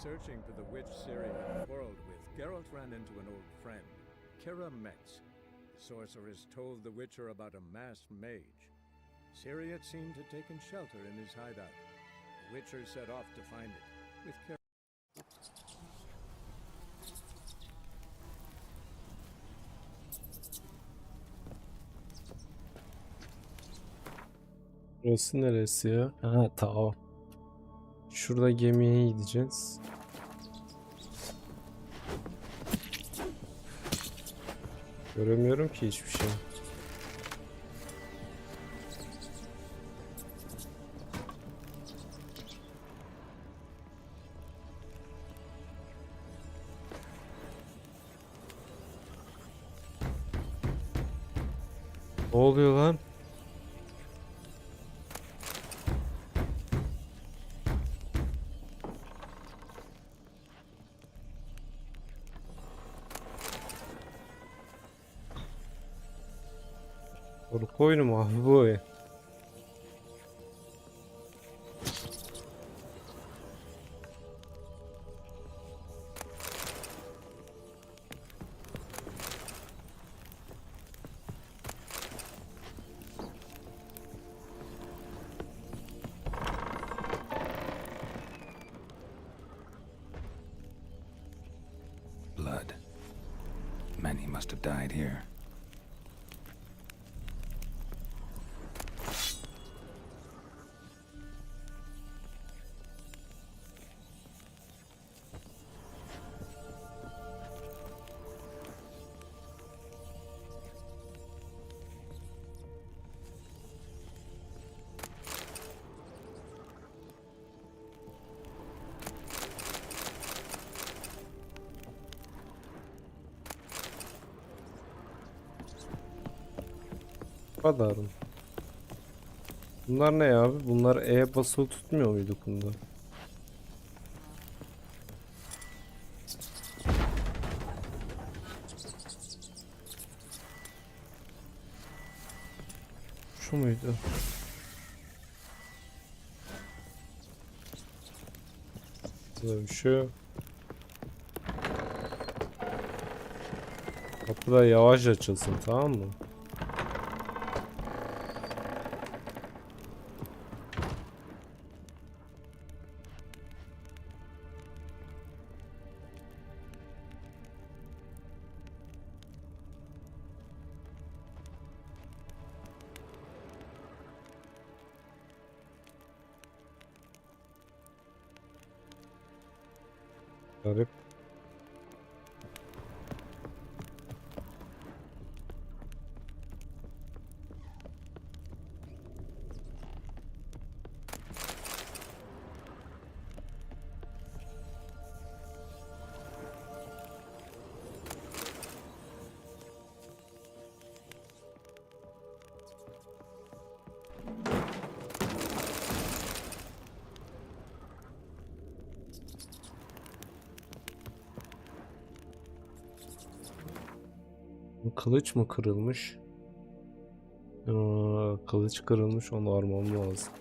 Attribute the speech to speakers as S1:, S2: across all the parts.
S1: searching for the witch Ciri had quarreled with, Geralt ran into an old friend, Kira Metz. The sorceress told the Witcher about a masked mage. Ciri had seemed to taken shelter in his hideout. The Witcher set off to find it, with Kira.
S2: Burası neresi ya? Ha tamam. Şurada gemiye gideceğiz. Göremiyorum ki hiçbir şey. Ne oluyor lan? Korku oyunu mu abi bu oyun?
S3: Blood. Many must have died here.
S2: Bu kadar mı? Bunlar ne ya abi? Bunlar E basılı tutmuyor muydu bunda? Şu muydu? Şu. Kapı da yavaş açılsın, tamam mı? Garip. Kılıç mı kırılmış? Kılıç kırılmış, onu armam lazım.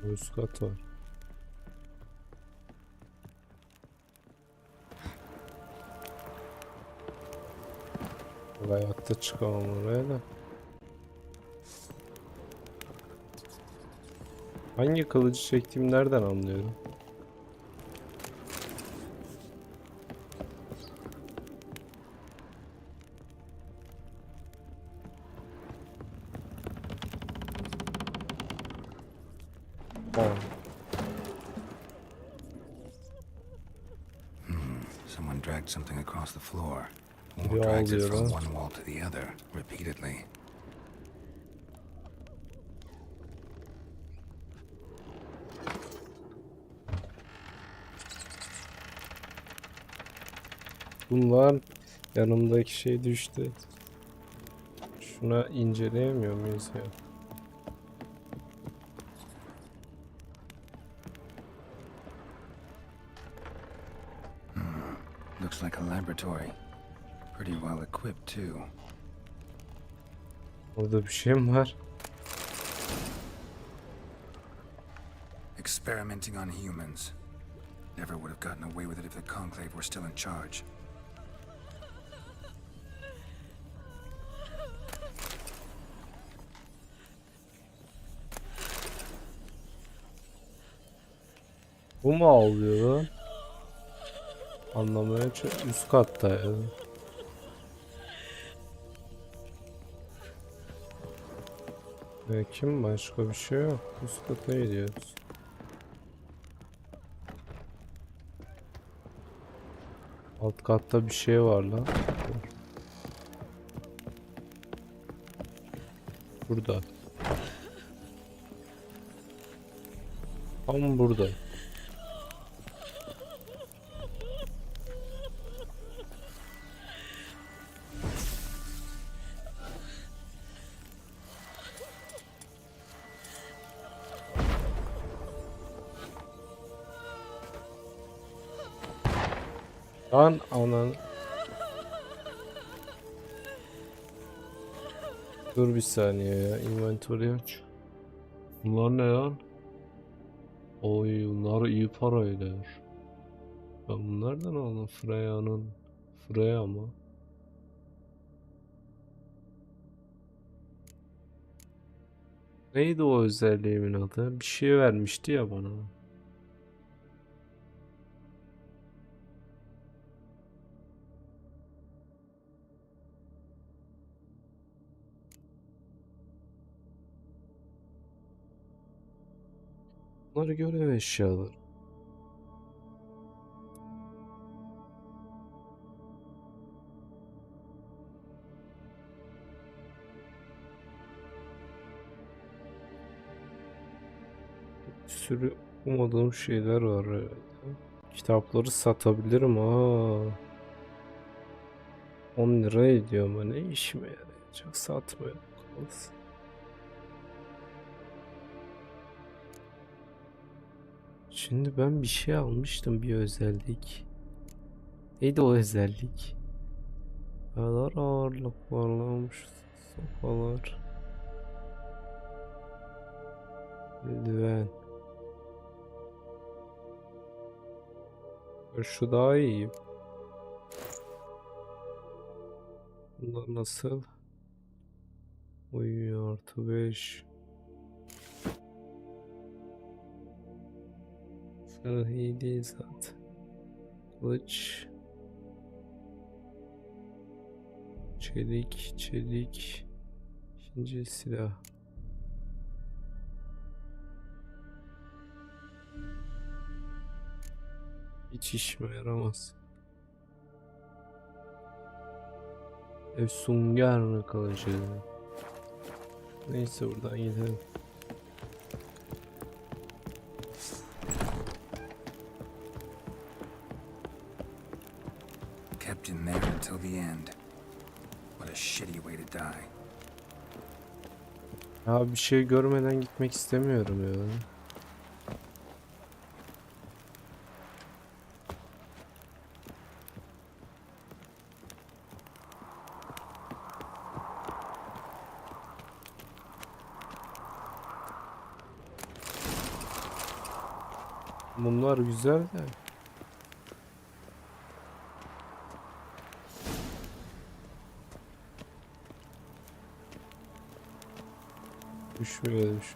S2: Üst kat var. Hayatta çıkamam oraya da. Hangi kılıcı çektiğimi nereden anlıyorum?
S3: Someone dragged something across the floor. Or
S2: Biri
S3: drags it
S2: ağlıyor
S3: from
S2: lan.
S3: one wall to the other, repeatedly.
S2: Bunlar, yanımdaki şey düştü. Şuna inceleyemiyor muyuz ya?
S3: Looks like a laboratory. Pretty well equipped, too.
S2: Orada bir şey mi var?
S3: Experimenting on humans. Never would have gotten away with it if the Conclave were still in charge.
S2: Bu mu ağlıyor lan? Anlamaya üst katta ya. Kim başka bir şey yok. Üst kata gidiyoruz. Alt katta bir şey var lan. Burada. Tam burada. Lan anan. Dur bir saniye ya. Inventory aç. Bunlar ne lan? Oy bunlar iyi para eder. Ben bunlardan aldım. Freya'nın. Freya mı? Neydi o özelliğimin adı? Bir şey vermişti ya bana. Bunları görev eşyaları. Bir sürü umadığım şeyler var herhalde. Kitapları satabilirim ha. 10 lira ediyor ama ne işime yarayacak, satmıyorum. Şimdi ben bir şey almıştım, bir özellik. Neydi o özellik? Kadar ağırlık varlamış sopalar. Eldiven. Şu daha iyi. Bunlar nasıl? Uyuyor artı 5. Sarı iyi değil zaten. Kılıç. Çelik. İkinci silah. Hiç işime yaramaz. Sünger kılıcı. Neyse buradan gidelim.
S3: Kept in there until the end. What a shitty way to die.
S2: Ya bir şey görmeden gitmek istemiyorum ya. Bunlar güzel de. Düşmüyor.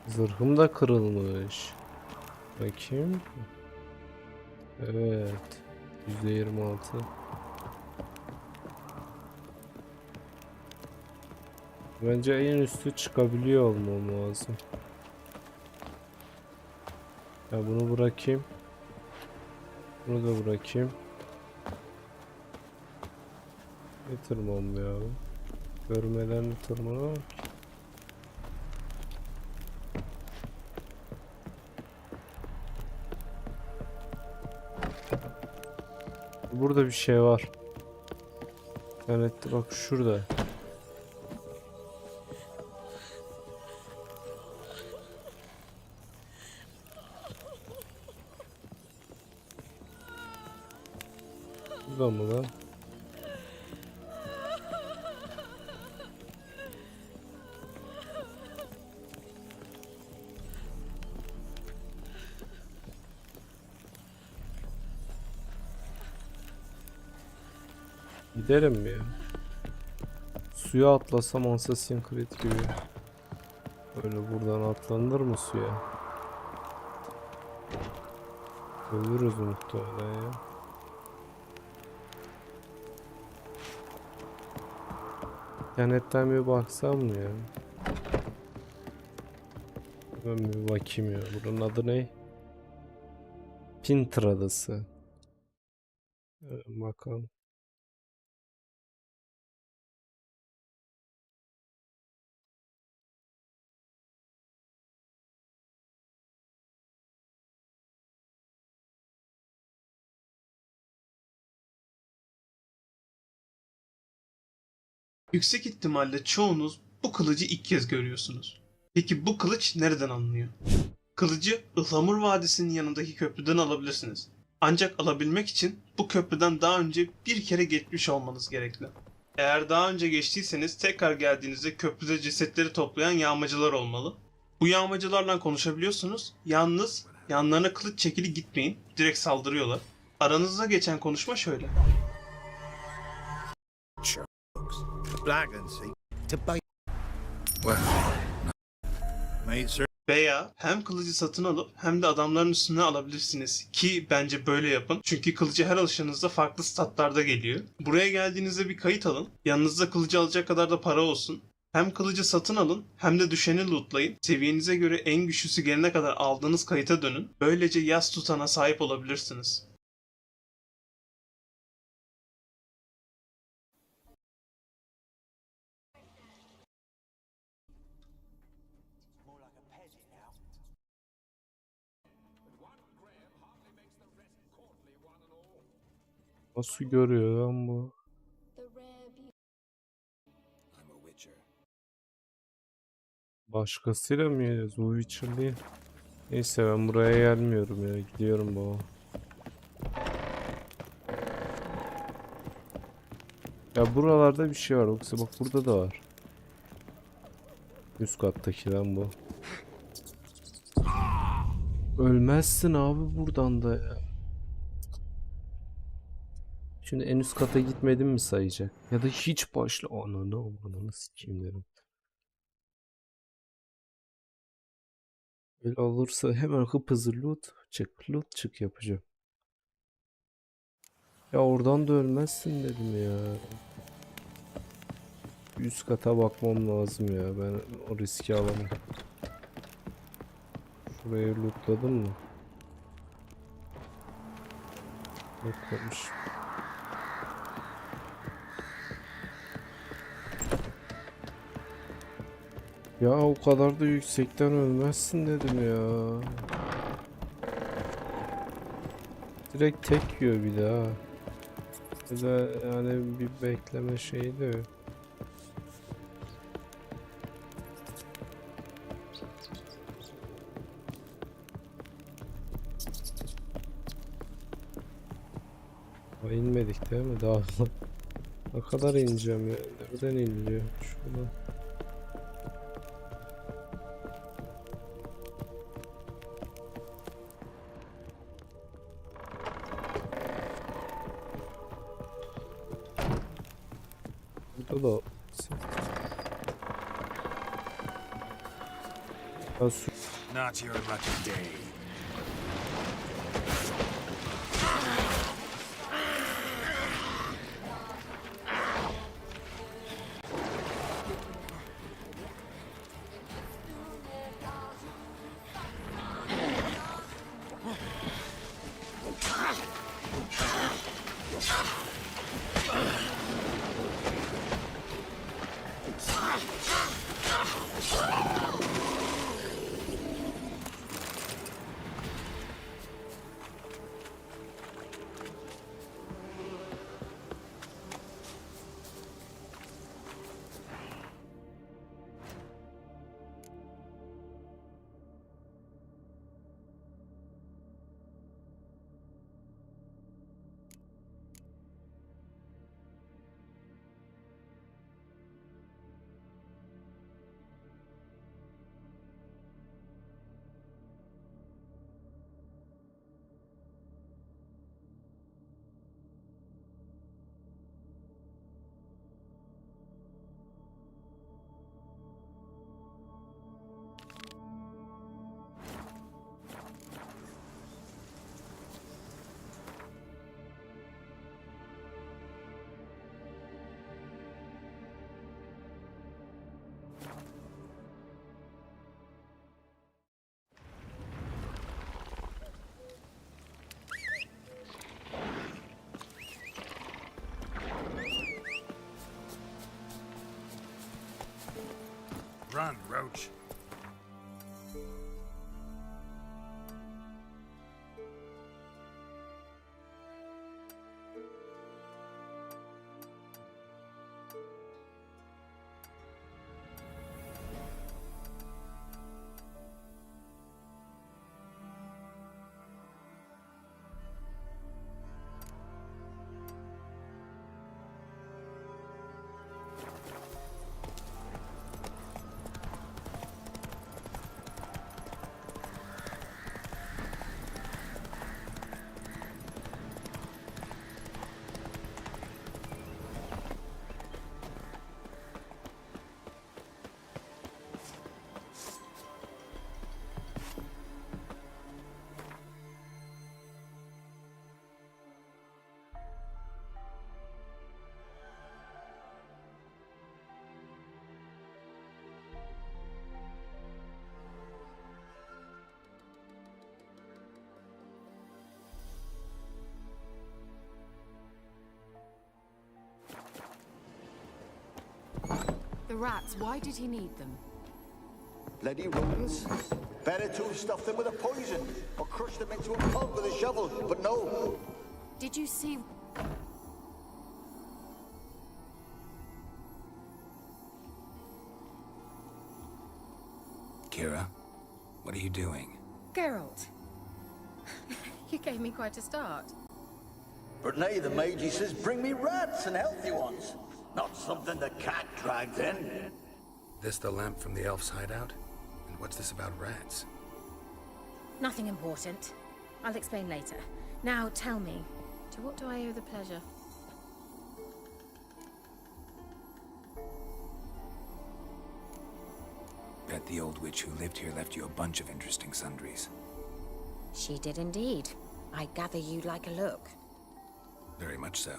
S2: Zırhım da kırılmış. Bakayım. Evet. %26. Bence en üstü çıkabiliyor olmam lazım. Ya bunu bırakayım. Bunu da bırakayım. Ne tırmanmıyor abi? Görmeden mi tırmanamam ki? Burada bir şey var. Evet bak şurada. Burada mı lan? Gidelim mi ya? Suya atlasam Assassin's Creed gibi. Böyle buradan atlanır mı suya? Ölürüz muhtemelen ya. İnternetten bir baksam mı ya? Ben bir bakayım ya. Buranın adı ne? Pinter Adası. Bakalım.
S4: Yüksek ihtimalle çoğunuz bu kılıcı ilk kez görüyorsunuz. Peki bu kılıç nereden alınıyor? Kılıcı Ihlamur Vadisi'nin yanındaki köprüden alabilirsiniz. Ancak alabilmek için bu köprüden daha önce bir kere geçmiş olmanız gerekli. Eğer daha önce geçtiyseniz tekrar geldiğinizde köprüde cesetleri toplayan yağmacılar olmalı. Bu yağmacılarla konuşabiliyorsunuz. Yalnız yanlarına kılıç çekili gitmeyin. Direkt saldırıyorlar. Aranızda geçen konuşma şöyle.
S5: Black and see to bait.
S3: Well,
S5: Mate, sir.
S4: Veya hem kılıcı satın alıp hem de adamların üstüne alabilirsiniz. Ki bence böyle yapın. Çünkü kılıcı her alışınızda farklı statlarda geliyor. Buraya geldiğinizde bir kayıt alın. Yanınızda kılıcı alacak kadar da para olsun. Hem kılıcı satın alın hem de düşeni lootlayın. Seviyenize göre en güçlüsü gelene kadar aldığınız kayıta dönün. Böylece yas tutana sahip olabilirsiniz.
S2: Nasıl görüyor lan bu?
S3: I'm a Witcher.
S2: Başkasıyla mı yiyoruz? Bu Witcher değil. Neyse ben buraya gelmiyorum ya. Gidiyorum baba. Ya buralarda bir şey var. Yoksa bak burada da var. Üst kattaki lan bu. Ölmezsin abi buradan da ya. Şimdi en üst kata gitmedim mi sayacak? Ya da hiç başla. Ananı sikeyim derim. Öyle olursa hemen hızlı loot çık yapacağım. Ya oradan da ölmezsin dedim ya. Üst kata bakmam lazım ya. Ben o riski alamam. Şurayı lootladım mı? Lootlamış. Ya o kadar da yüksekten ölmezsin dedim ya. Direkt tek yiyor bir daha. Güzel yani bir bekleme şeyi de yok. Daha inmedik değil mi? Daha ne kadar ineceğim ya? Nereden iniliyor? Şuradan. Burada da ya
S3: Not your lucky day. Run, Roach.
S6: The rats, why did he need them?
S7: Bloody rodents. Better to have stuffed them with a poison or crushed them into a pulp with a shovel, but no.
S6: Did you see...
S3: Kira, what are you doing?
S6: Geralt. You gave me quite a start.
S7: But nay, the mage, he says, bring me rats and healthy ones. Not something the cat dragged in.
S3: This the lamp from the elf's hideout? And what's this about rats?
S6: Nothing important. I'll explain later. Now tell me, to what do I owe the pleasure?
S3: Bet the old witch who lived here left you a bunch of interesting sundries.
S6: She did indeed. I gather you'd like a look.
S3: Very much so.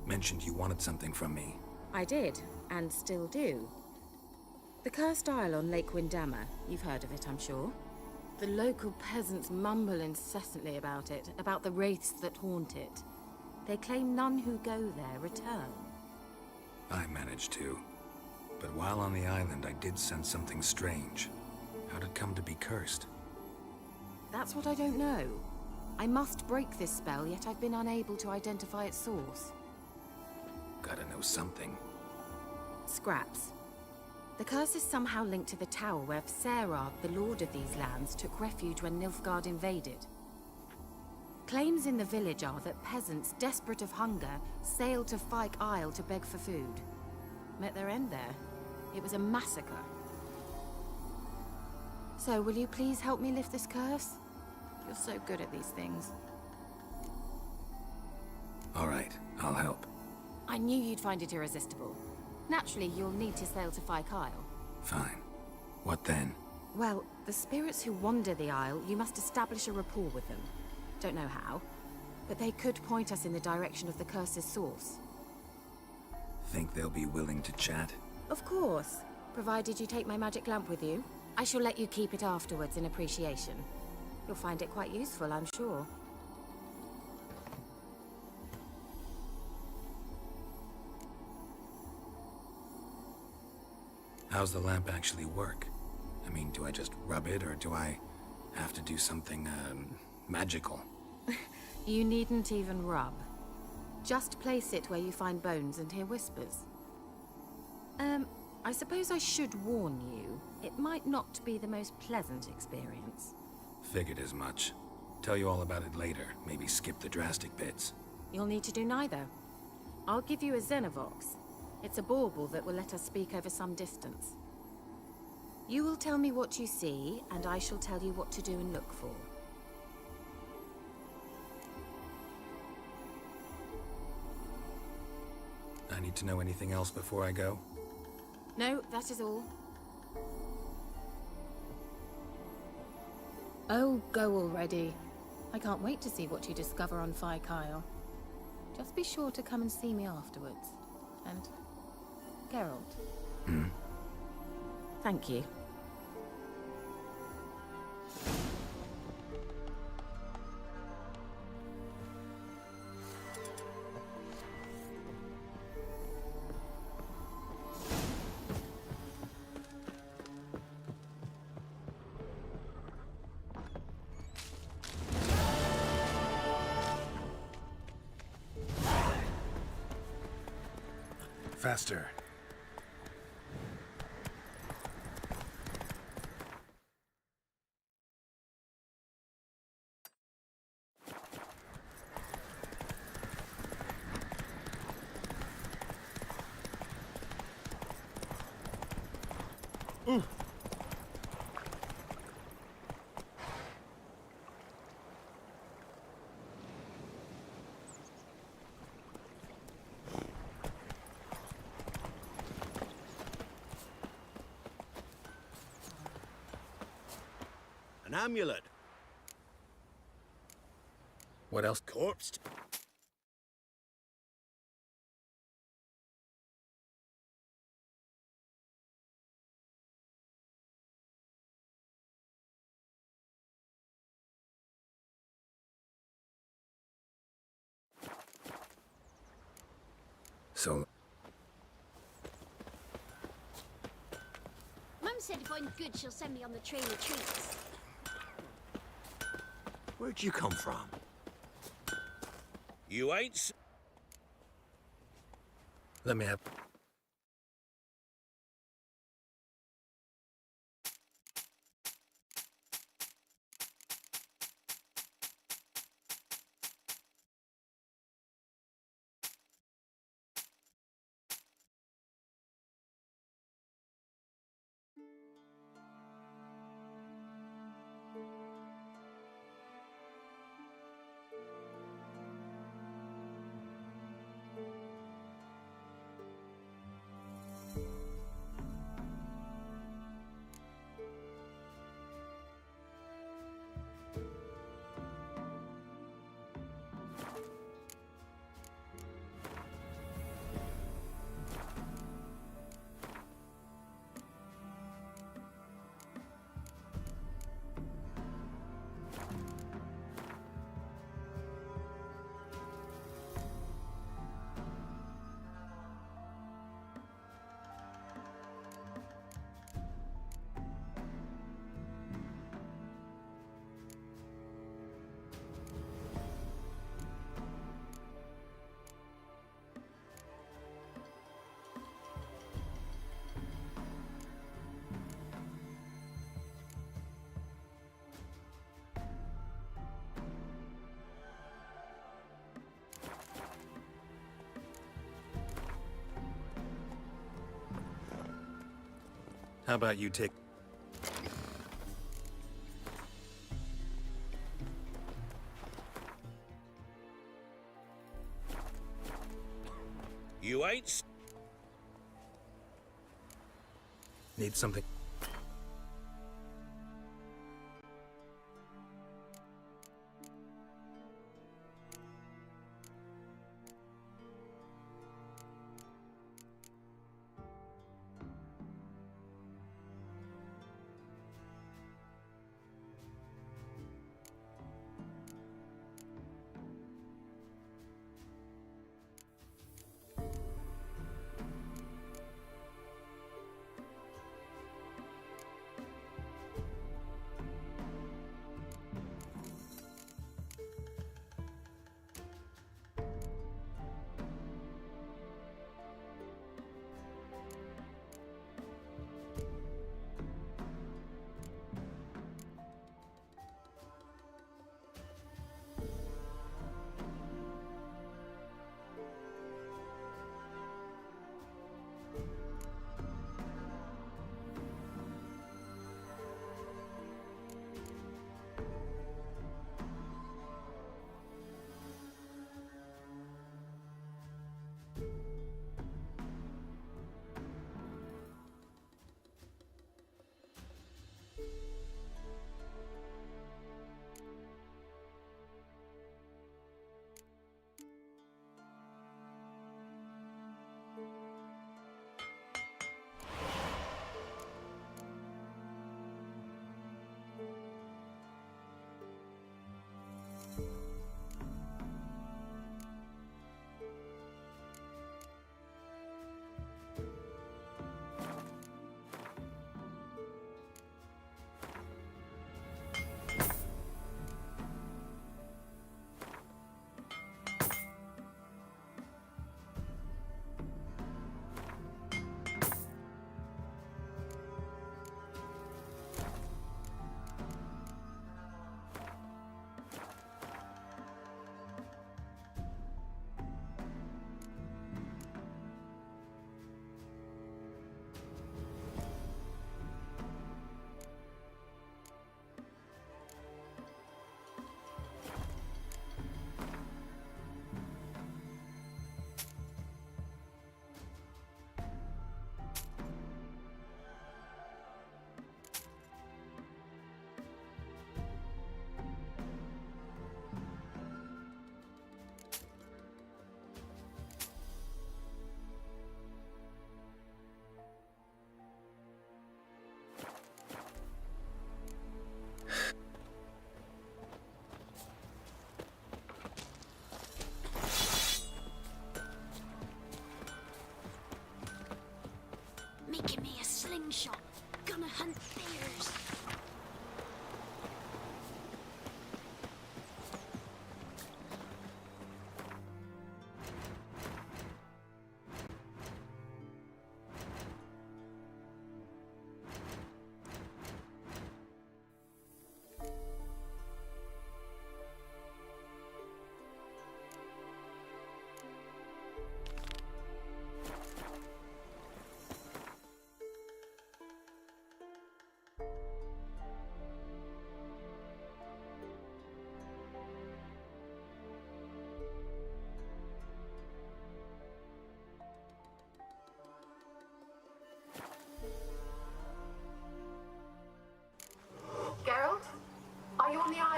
S3: Mentioned you wanted something from me.
S6: I did, and still do. The cursed isle on Lake Windammer. You've heard of it, I'm sure. The local peasants mumble incessantly about it, about the wraiths that haunt it. They claim none who go there return.
S3: I managed to. But while on the island, I did sense something strange. How'd it come to be cursed?
S6: That's what I don't know. I must break this spell, yet I've been unable to identify its source.
S3: Gotta know something.
S6: Scraps. The curse is somehow linked to the tower where Serard, the lord of these lands, took refuge when Nilfgaard invaded. Claims in the village are that peasants, desperate of hunger, sailed to Fyke Isle to beg for food. Met their end there. It was a massacre. So, will you please help me lift this curse? You're so good at these things.
S3: All right, I'll help.
S6: I knew you'd find it irresistible. Naturally, you'll need to sail to Fyke Isle.
S3: Fine. What then?
S6: Well, the spirits who wander the isle, you must establish a rapport with them. Don't know how, but they could point us in the direction of the curse's source.
S3: Think they'll be willing to chat?
S6: Of course, provided you take my magic lamp with you. I shall let you keep it afterwards in appreciation. You'll find it quite useful, I'm sure.
S3: How's the lamp actually work? I mean, do I just rub it, or do I have to do something, magical?
S6: You needn't even rub. Just place it where you find bones and hear whispers. I suppose I should warn you, it might not be the most pleasant experience.
S3: Figured as much. Tell you all about it later, maybe skip the drastic bits.
S6: You'll need to do neither. I'll give you a Xenovox. It's a bauble that will let us speak over some distance. You will tell me what you see, and I shall tell you what to do and look for.
S3: I need to know anything else before I go?
S6: No, that is all. Oh, go already. I can't wait to see what you discover on Fyke Isle. Just be sure to come and see me afterwards. And Geralt. Thank you.
S3: Faster.
S5: An amulet.
S3: What else?
S5: Corpse.
S3: So,
S8: Mum said if I'm good, she'll send me on the train of treats.
S5: Where'd you come from? You ain't.
S3: let me have... How about you take...
S5: You ain't.
S3: Need something?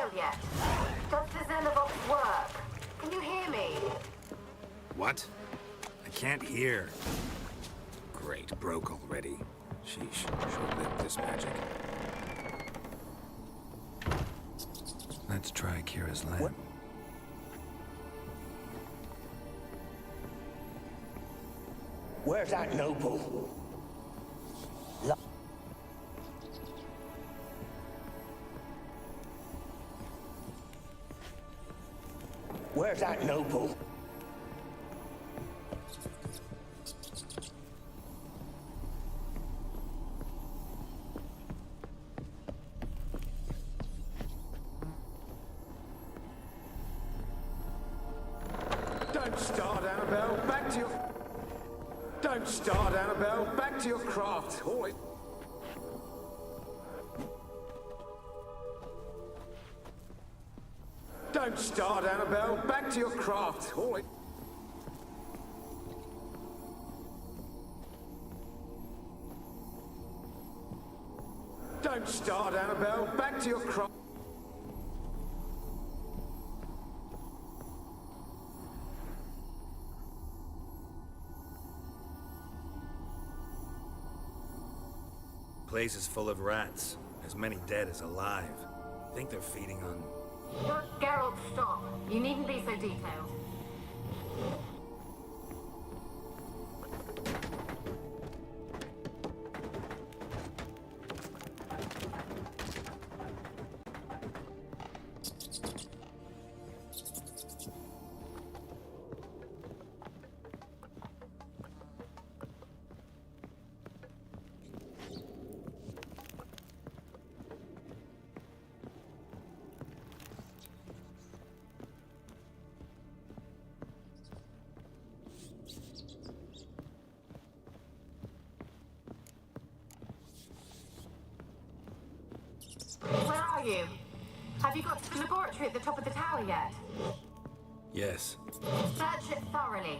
S6: trial yet? Does the Xenovox work? Can you hear me?
S3: What? I can't hear. Great, broke already. Sheesh, short-lived this magic. Let's try Kira's lamp.
S7: What? Where's that noble? Where's that noble?
S9: Don't start, Annabelle. Back to your... Don't start, Annabelle. Back to your craft. All it... Don't start, Annabelle. Back to your craft. All it... Don't start, Annabelle. Back to your craft.
S3: Place is full of rats. As many dead as alive. Think they're feeding on...
S6: Geralt, stop. You needn't be so detailed. Where are you? Have you got to the laboratory at the top of the tower yet?
S3: Yes.
S6: Search it thoroughly.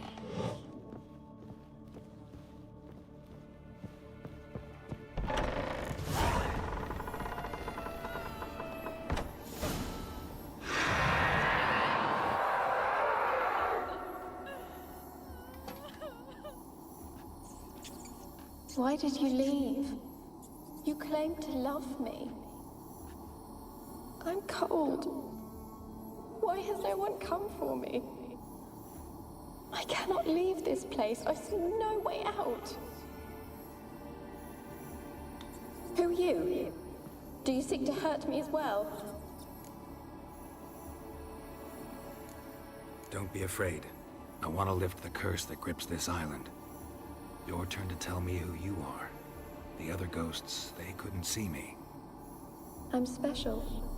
S10: Why did you leave? You claimed to love me. I'm cold. Why has no one come for me? I cannot leave this place. I see no way out. Who are you? Do you seek to hurt me as well?
S3: Don't be afraid. I want to lift the curse that grips this island. Your turn to tell me who you are. The other ghosts, they couldn't see me.
S10: I'm special.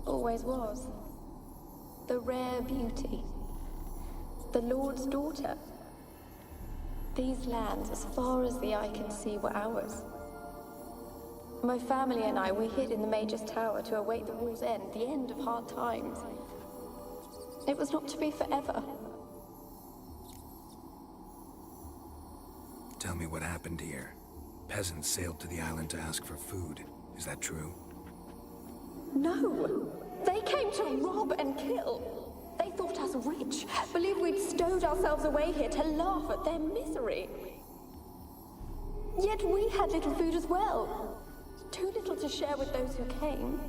S10: Always was. The rare beauty. The Lord's daughter. These lands, as far as the eye can see, were ours. My family and I, we hid in the Mage's Tower to await the war's end, the end of hard times. It was not to be forever.
S3: Tell me what happened here. Peasants sailed to the island to ask for food. Is that true?
S10: No! They came to rob and kill. They thought us rich, believed we'd stowed ourselves away here to laugh at their misery. Yet we had little food as well. Too little to share with those who came.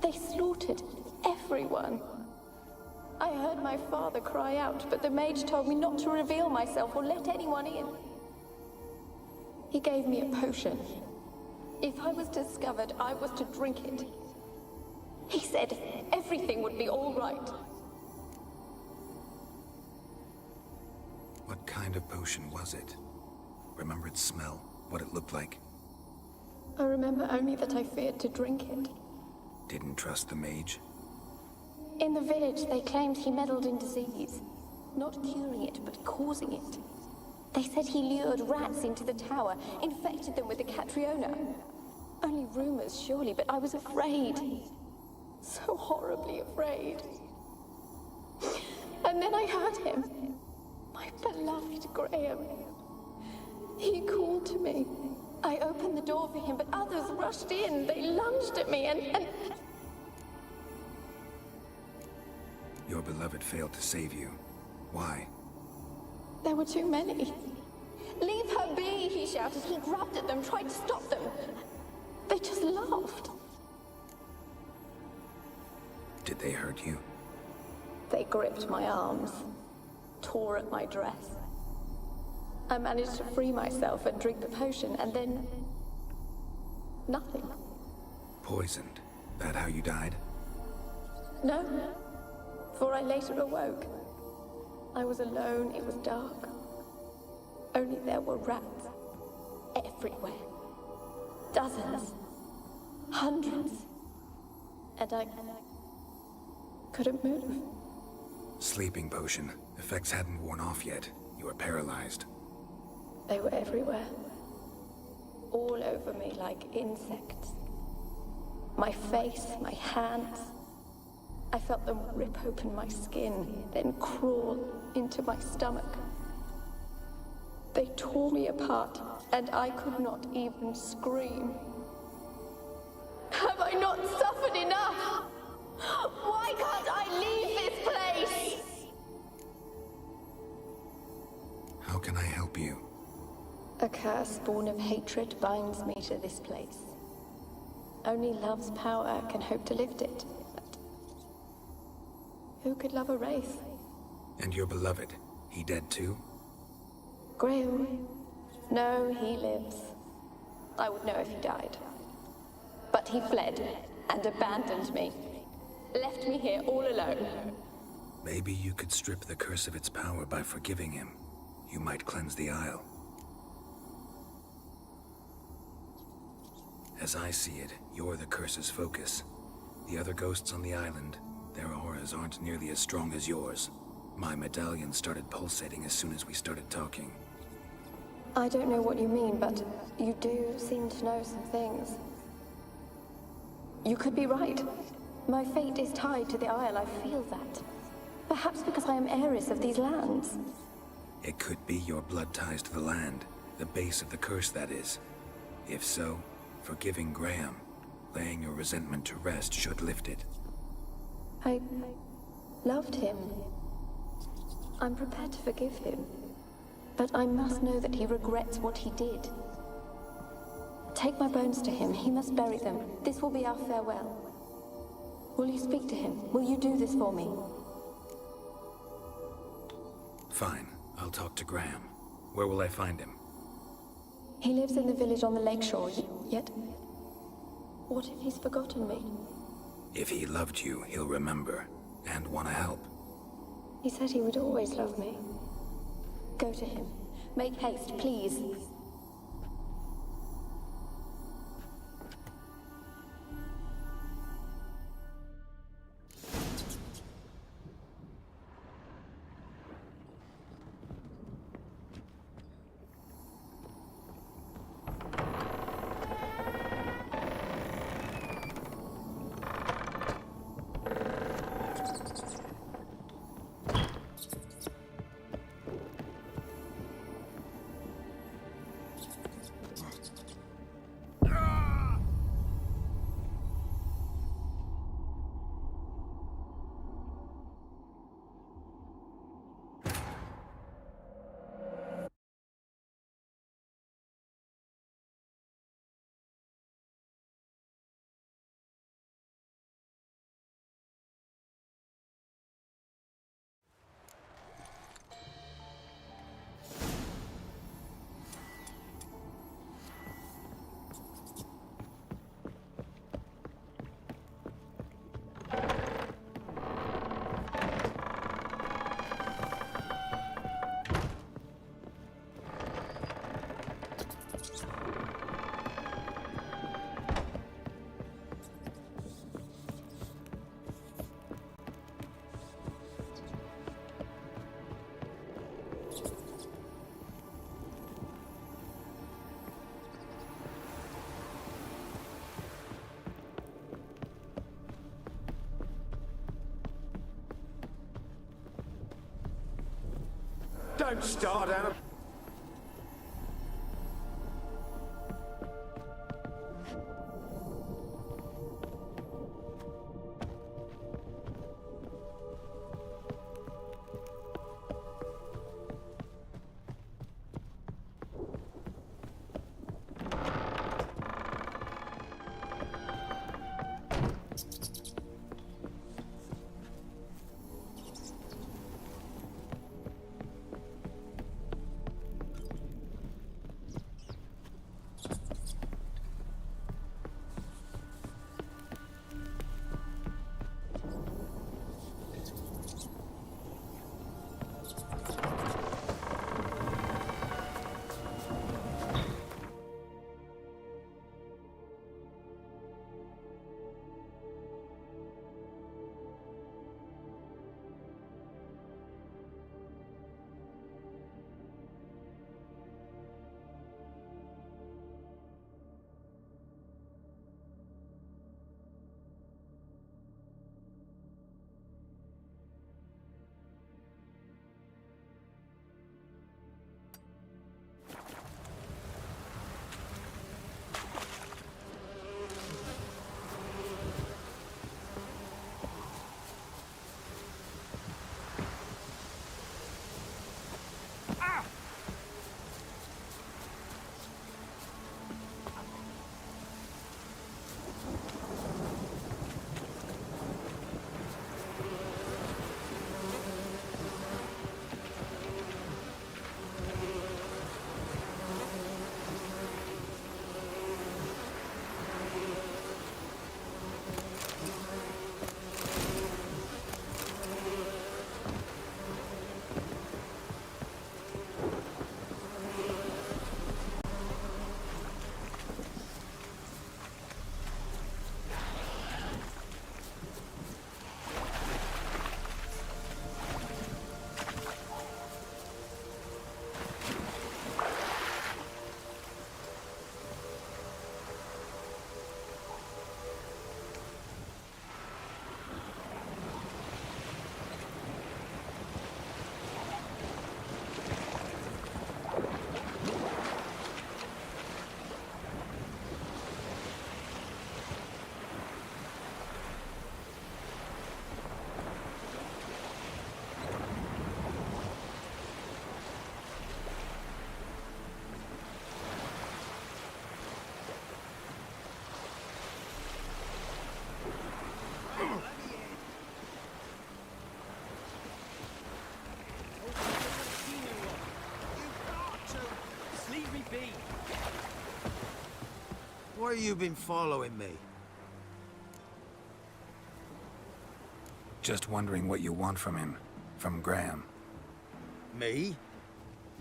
S10: They slaughtered everyone. I heard my father cry out, but the mage told me not to reveal myself or let anyone in. He gave me a potion. If I was discovered, I was to drink it. He said everything would be all right.
S3: What kind of potion was it? Remember its smell? What it looked like?
S10: I remember only that I feared to drink it.
S3: Didn't trust the mage?
S10: In the village, they claimed he meddled in disease. Not curing it, but causing it. They said he lured rats into the tower, infected them with the Catriona. Only rumors, surely, but I was afraid. So horribly afraid. And then I heard him. My beloved Graham. He called to me. I opened the door for him, but others rushed in. They lunged at me and...
S3: Your beloved failed to save you. Why?
S10: There were too many. Leave her be, he shouted. He grabbed at them, tried to stop them. They just laughed.
S3: Did they hurt you?
S10: They gripped my arms, tore at my dress. I managed to free myself and drink the potion, and then... nothing.
S3: Poisoned? That how you died?
S10: No, for I later awoke. I was alone, it was dark. Only there were rats everywhere. Dozens. Hundreds. And I couldn't move.
S3: Sleeping potion. Effects hadn't worn off yet. You were paralyzed.
S10: They were everywhere. All over me like insects. My face, my hands. I felt them rip open my skin, then crawl into my stomach. They tore me apart, and I could not even scream. Have I not suffered enough? Why can't I leave this place?
S3: How can I help you?
S10: A curse born of hatred binds me to this place. Only love's power can hope to lift it. But who could love a wraith?
S3: And your beloved, he dead too?
S10: Graham? No, he lives. I would know if he died. But he fled and abandoned me. Left me here all alone.
S3: Maybe you could strip the curse of its power by forgiving him. You might cleanse the Isle. As I see it, you're the curse's focus. The other ghosts on the island, their auras aren't nearly as strong as yours. My medallion started pulsating as soon as we started talking.
S10: I don't know what you mean, but you do seem to know some things. You could be right. My fate is tied to the Isle, I feel that. Perhaps because I am heiress of these lands.
S3: It could be your blood ties to the land, the base of the curse, that is. If so, forgiving Graham, laying your resentment to rest should lift it.
S10: I loved him. I'm prepared to forgive him. But I must know that he regrets what he did. Take my bones to him. He must bury them. This will be our farewell. Will you speak to him? Will you do this for me?
S3: Fine. I'll talk to Graham. Where will I find him?
S10: He lives in the village on the lakeshore, yet... what if he's forgotten me?
S3: If he loved you, he'll remember, and want to help.
S10: He said he would always love me. Go to him. Make haste, please.
S9: Don't start out. you been following me?
S3: Just wondering what you want from him. From Graham.
S9: Me?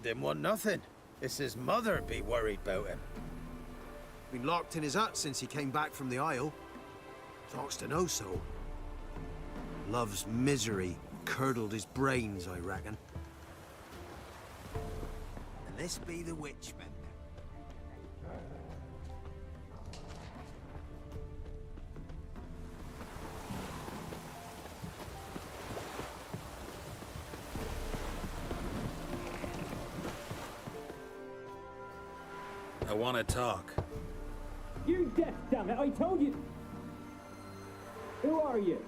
S9: Didn't want nothing. It's his mother be worried about him. Been locked in his hut since he came back from the Isle. Talks to no soul. Love's misery curdled his brains, I reckon. And this be the witchman.
S3: I want to talk.
S11: You deaf, damn it! I told you. Who are you?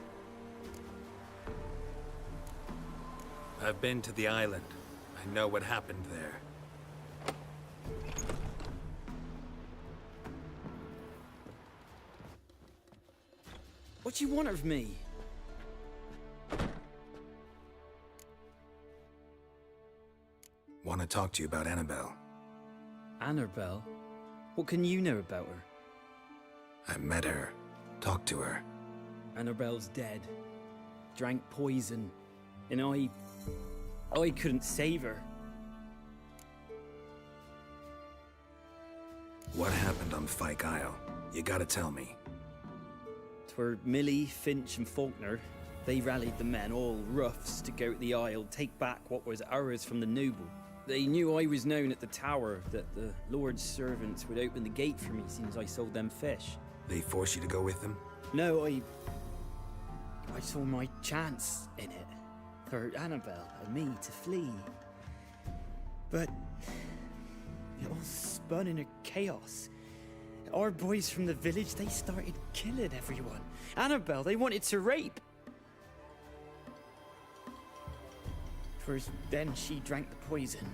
S3: I've been to the island. I know what happened there.
S11: What do you want of me?
S3: Want to talk to you about Annabelle.
S11: Annabelle? What can you know about her?
S3: I met her. Talked to her.
S11: Annabelle's dead. Drank poison. And I couldn't save her.
S3: What happened on Fyke Isle? You gotta tell me.
S11: 'Twere Millie, Finch and Faulkner. They rallied the men, all roughs, to go to the Isle, take back what was ours from the noble. They knew I was known at the tower, that the Lord's servants would open the gate for me since I sold them fish.
S3: They forced you to go with them?
S11: No, I saw my chance in it. For Annabelle and me to flee. But it all spun in a chaos. Our boys from the village, they started killing everyone. Annabelle, they wanted to rape. First, then she drank the poison.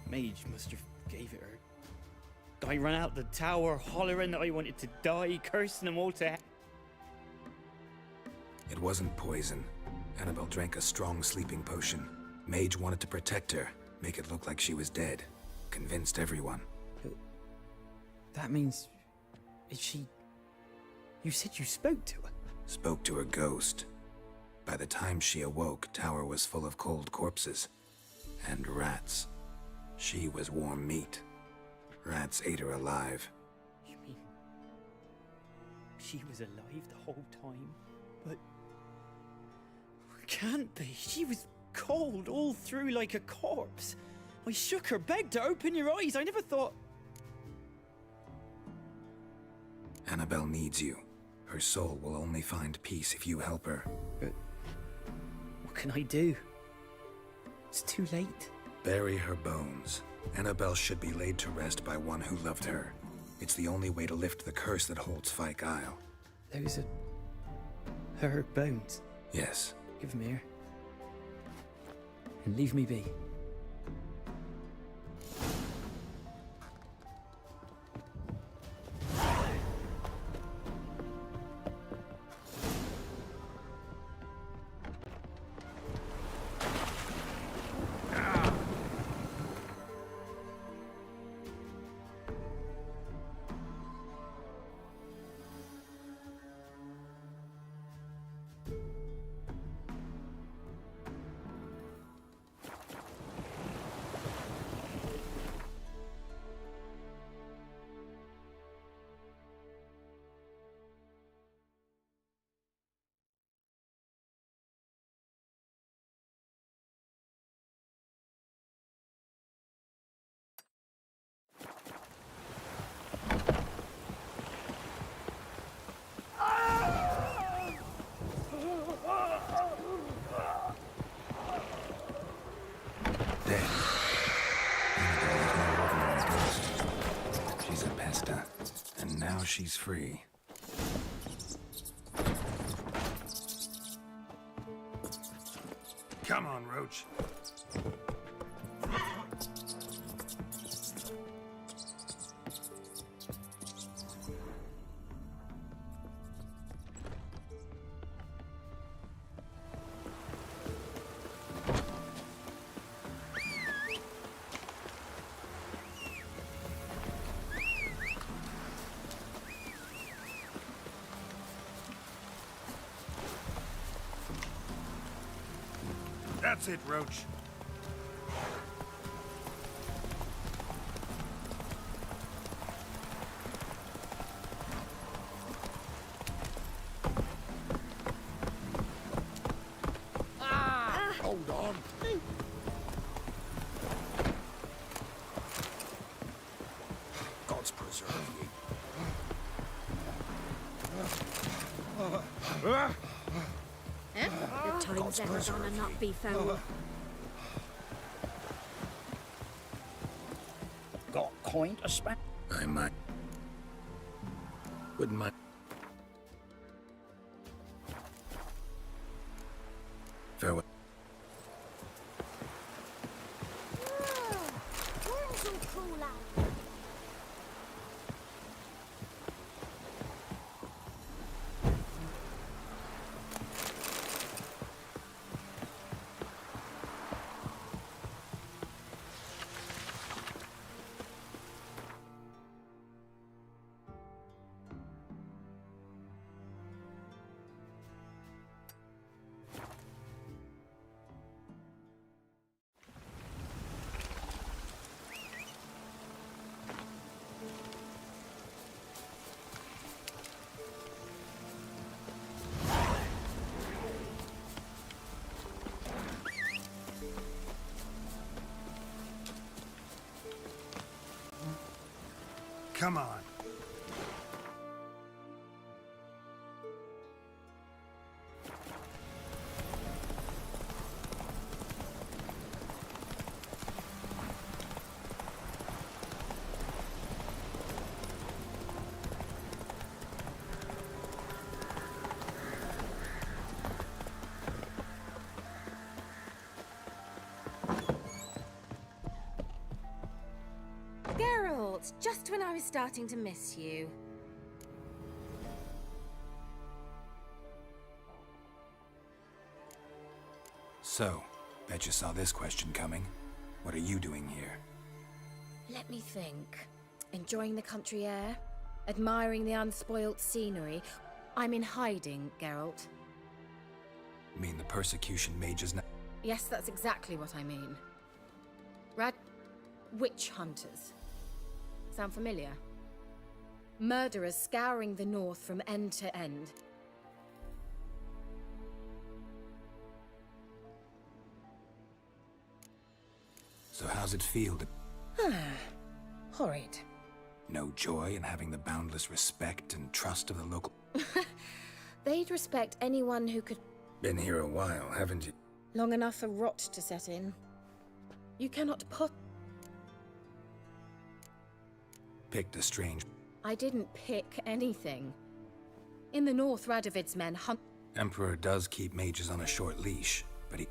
S11: Mage must have gave it her. I ran out the tower, hollering that I wanted to die, cursing them all to hell.
S3: It wasn't poison. Annabelle drank a strong sleeping potion. Mage wanted to protect her, make it look like she was dead. Convinced everyone.
S11: That means... is she... You said you spoke to her?
S3: Spoke to her ghost. By the time she awoke, tower was full of cold corpses. And rats. She was warm meat. Rats ate her alive.
S11: You mean... she was alive the whole time? But... can't be. She was cold all through like a corpse. I shook her, begged her, open your eyes. I never thought...
S3: Annabelle needs you. Her soul will only find peace if you help her.
S11: But... what can I do? It's too late.
S3: Bury her bones. Annabelle should be laid to rest by one who loved her. It's the only way to lift the curse that holds Fyke Isle.
S11: Those are... her bones?
S3: Yes.
S11: Give them here. And leave me be.
S3: She's free. Come on, Roach.
S5: That's it, Roach.
S7: Hold on. God's preserve you.
S8: The time's ever gonna not be foul.
S11: Got coin to spend?
S3: I might. Wouldn't mind. Farewell.
S8: Worms will crawl out.
S5: Come on.
S6: Geralt, just when I was starting to miss you.
S3: So, bet you saw this question coming. What are you doing here?
S6: Let me think. Enjoying the country air? Admiring the unspoilt scenery? I'm in hiding, Geralt.
S3: Mean the persecution mages now?
S6: Yes, that's exactly what I mean. Witch hunters. Sound familiar? Murderers scouring the north from end to end.
S3: So how's it feel to...
S6: Horrid.
S3: No joy in having the boundless respect and trust of the local...
S6: They'd respect anyone who could...
S3: Been here a while, haven't you?
S6: Long enough for rot to set in. You cannot put...
S3: Picked a strange...
S6: I didn't pick anything. In the north, Radovid's men hunt...
S3: Emperor does keep mages on a short leash, but he...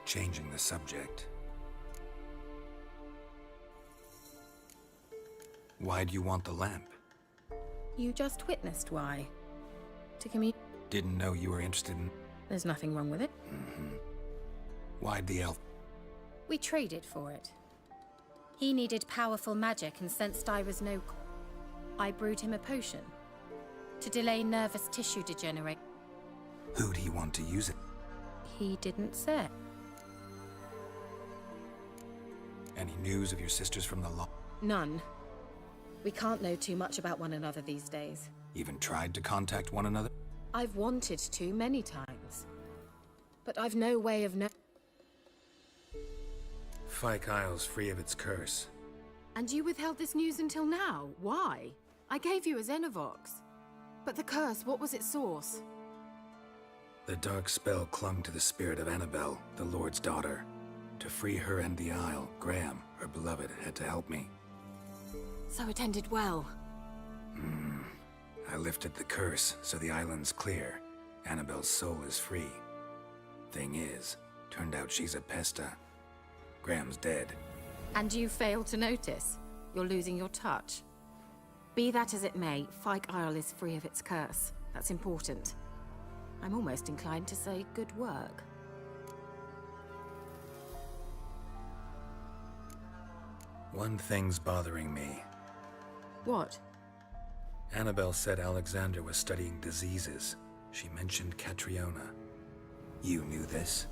S3: Changing the subject. Why do you want the lamp?
S6: You just witnessed why. To communicate...
S3: Didn't know you were interested in...
S6: There's nothing wrong with it.
S3: Why'd the elf...
S6: We traded for it. He needed powerful magic and sensed I was no... I brewed him a potion. To delay nervous tissue degeneration.
S3: Who'd he want to use it?
S6: He didn't say.
S3: Any news of your sisters from the law?
S6: None. We can't know too much about one another these days.
S3: Even tried to contact one another?
S6: I've wanted to many times. But I've no way of
S3: Fyke Isle's free of its curse.
S6: And you withheld this news until now? Why? I gave you a Xenovox. But the curse, what was its source?
S3: The dark spell clung to the spirit of Annabelle, the Lord's daughter. To free her and the Isle, Graham, her beloved, had to help me.
S6: So it ended well.
S3: I lifted the curse, so the island's clear. Annabelle's soul is free. Thing is, turned out she's a pesta. Graham's dead.
S6: And you failed to notice? You're losing your touch. Be that as it may, Fyke Isle is free of its curse. That's important. I'm almost inclined to say good work.
S3: One thing's bothering me.
S6: What?
S3: Annabelle said Alexander was studying diseases. She mentioned Catriona. You knew this?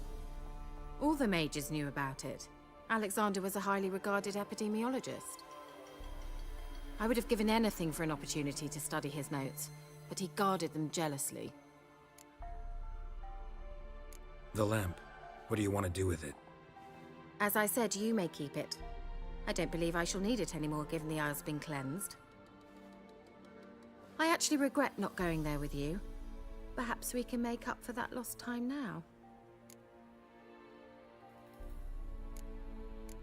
S6: All the mages knew about it. Alexander was a highly regarded epidemiologist. I would have given anything for an opportunity to study his notes, but he guarded them jealously.
S3: The lamp. What do you want to do with it?
S6: As I said, you may keep it. I don't believe I shall need it anymore, given the Isle's been cleansed. I actually regret not going there with you. Perhaps we can make up for that lost time now.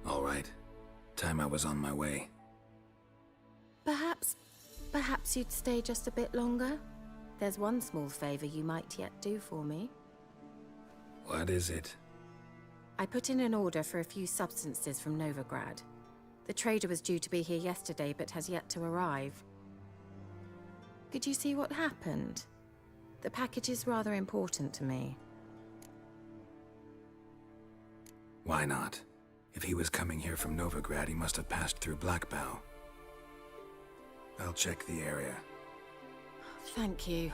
S3: All right. Time I was on my way.
S6: Perhaps you'd stay just a bit longer? There's one small favor you might yet do for me.
S3: What is it?
S6: I put in an order for a few substances from Novigrad. The trader was due to be here yesterday, but has yet to arrive. Could you see what happened? The package is rather important to me.
S3: Why not? If he was coming here from Novigrad, he must have passed through Blackbow. I'll check the area.
S6: Thank you.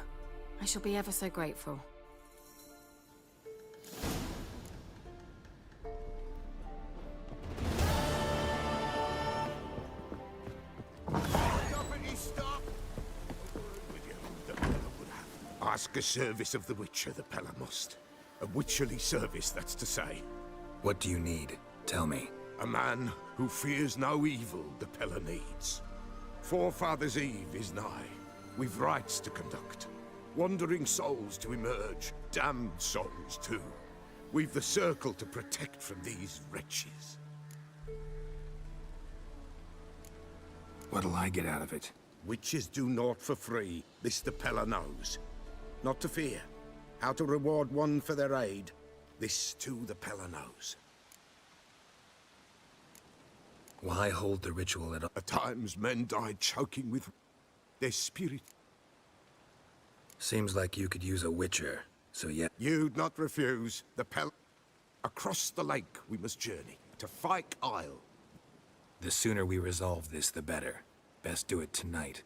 S6: I shall be ever so grateful.
S5: Ask a service of the Witcher, the Pella must. A witcherly service, that's to say.
S3: What do you need? Tell me.
S5: A man who fears no evil the Pella needs. Forefathers' Eve is nigh. We've rites to conduct. Wandering souls to emerge. Damned souls, too. We've the circle to protect from these wretches.
S3: What'll I get out of it?
S5: Witches do naught for free. This the Pella knows. Not to fear. How to reward one for their aid. This, too, the Pella knows.
S3: Why hold the ritual at all?
S5: At times, men die choking with their spirit.
S3: Seems like you could use a Witcher, so yeah.
S5: You'd not refuse. The Pella... Across the lake we must journey, to Fyke Isle.
S3: The sooner we resolve this, the better. Best do it tonight.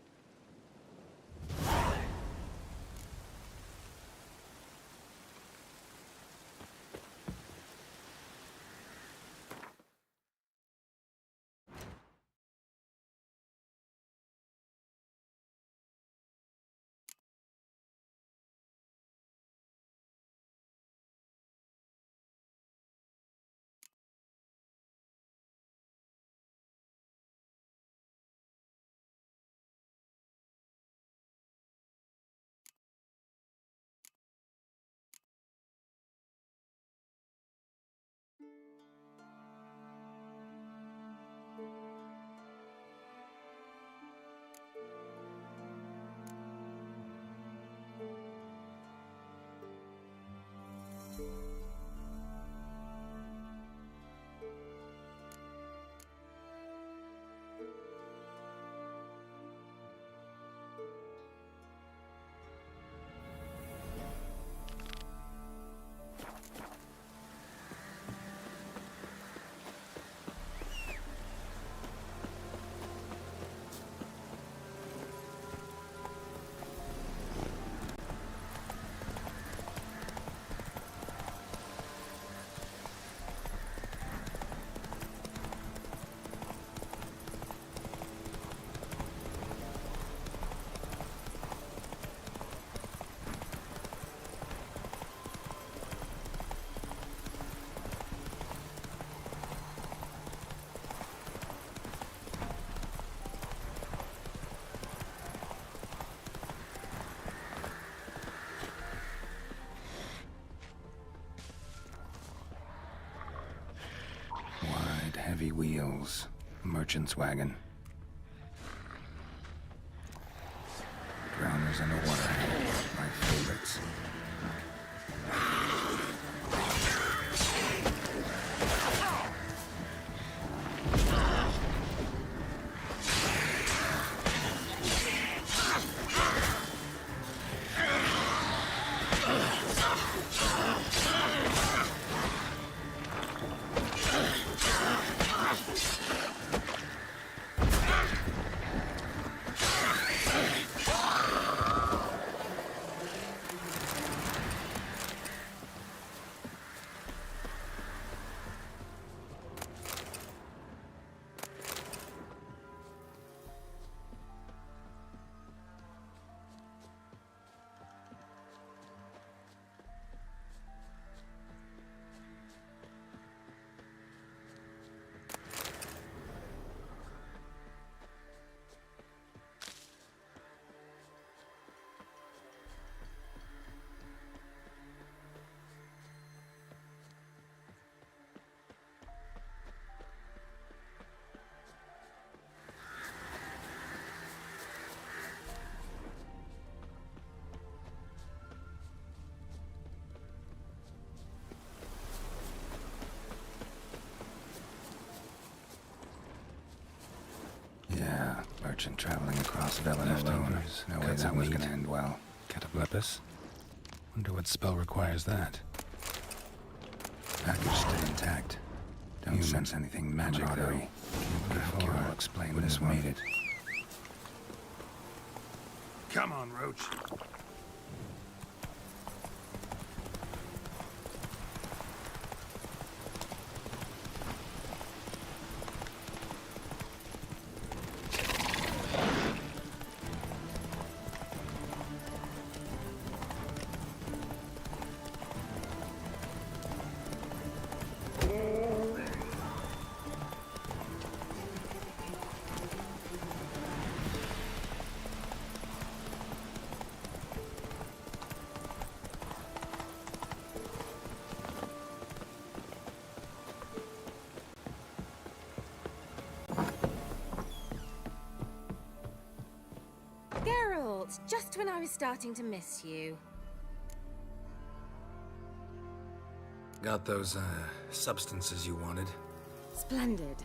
S3: Heavy wheels. Merchant's wagon. Drowners and a waterhead. My favorites. merchant traveling across Velen alone. No way that was gonna end well. Cataplepis? Wonder what spell requires that. Package still intact. Don't sense anything magic, though. Kira will explain this one. Made it.
S5: Come on, Roach.
S6: Geralt, just when I was starting to miss you.
S3: Got those, substances you wanted?
S6: Splendid.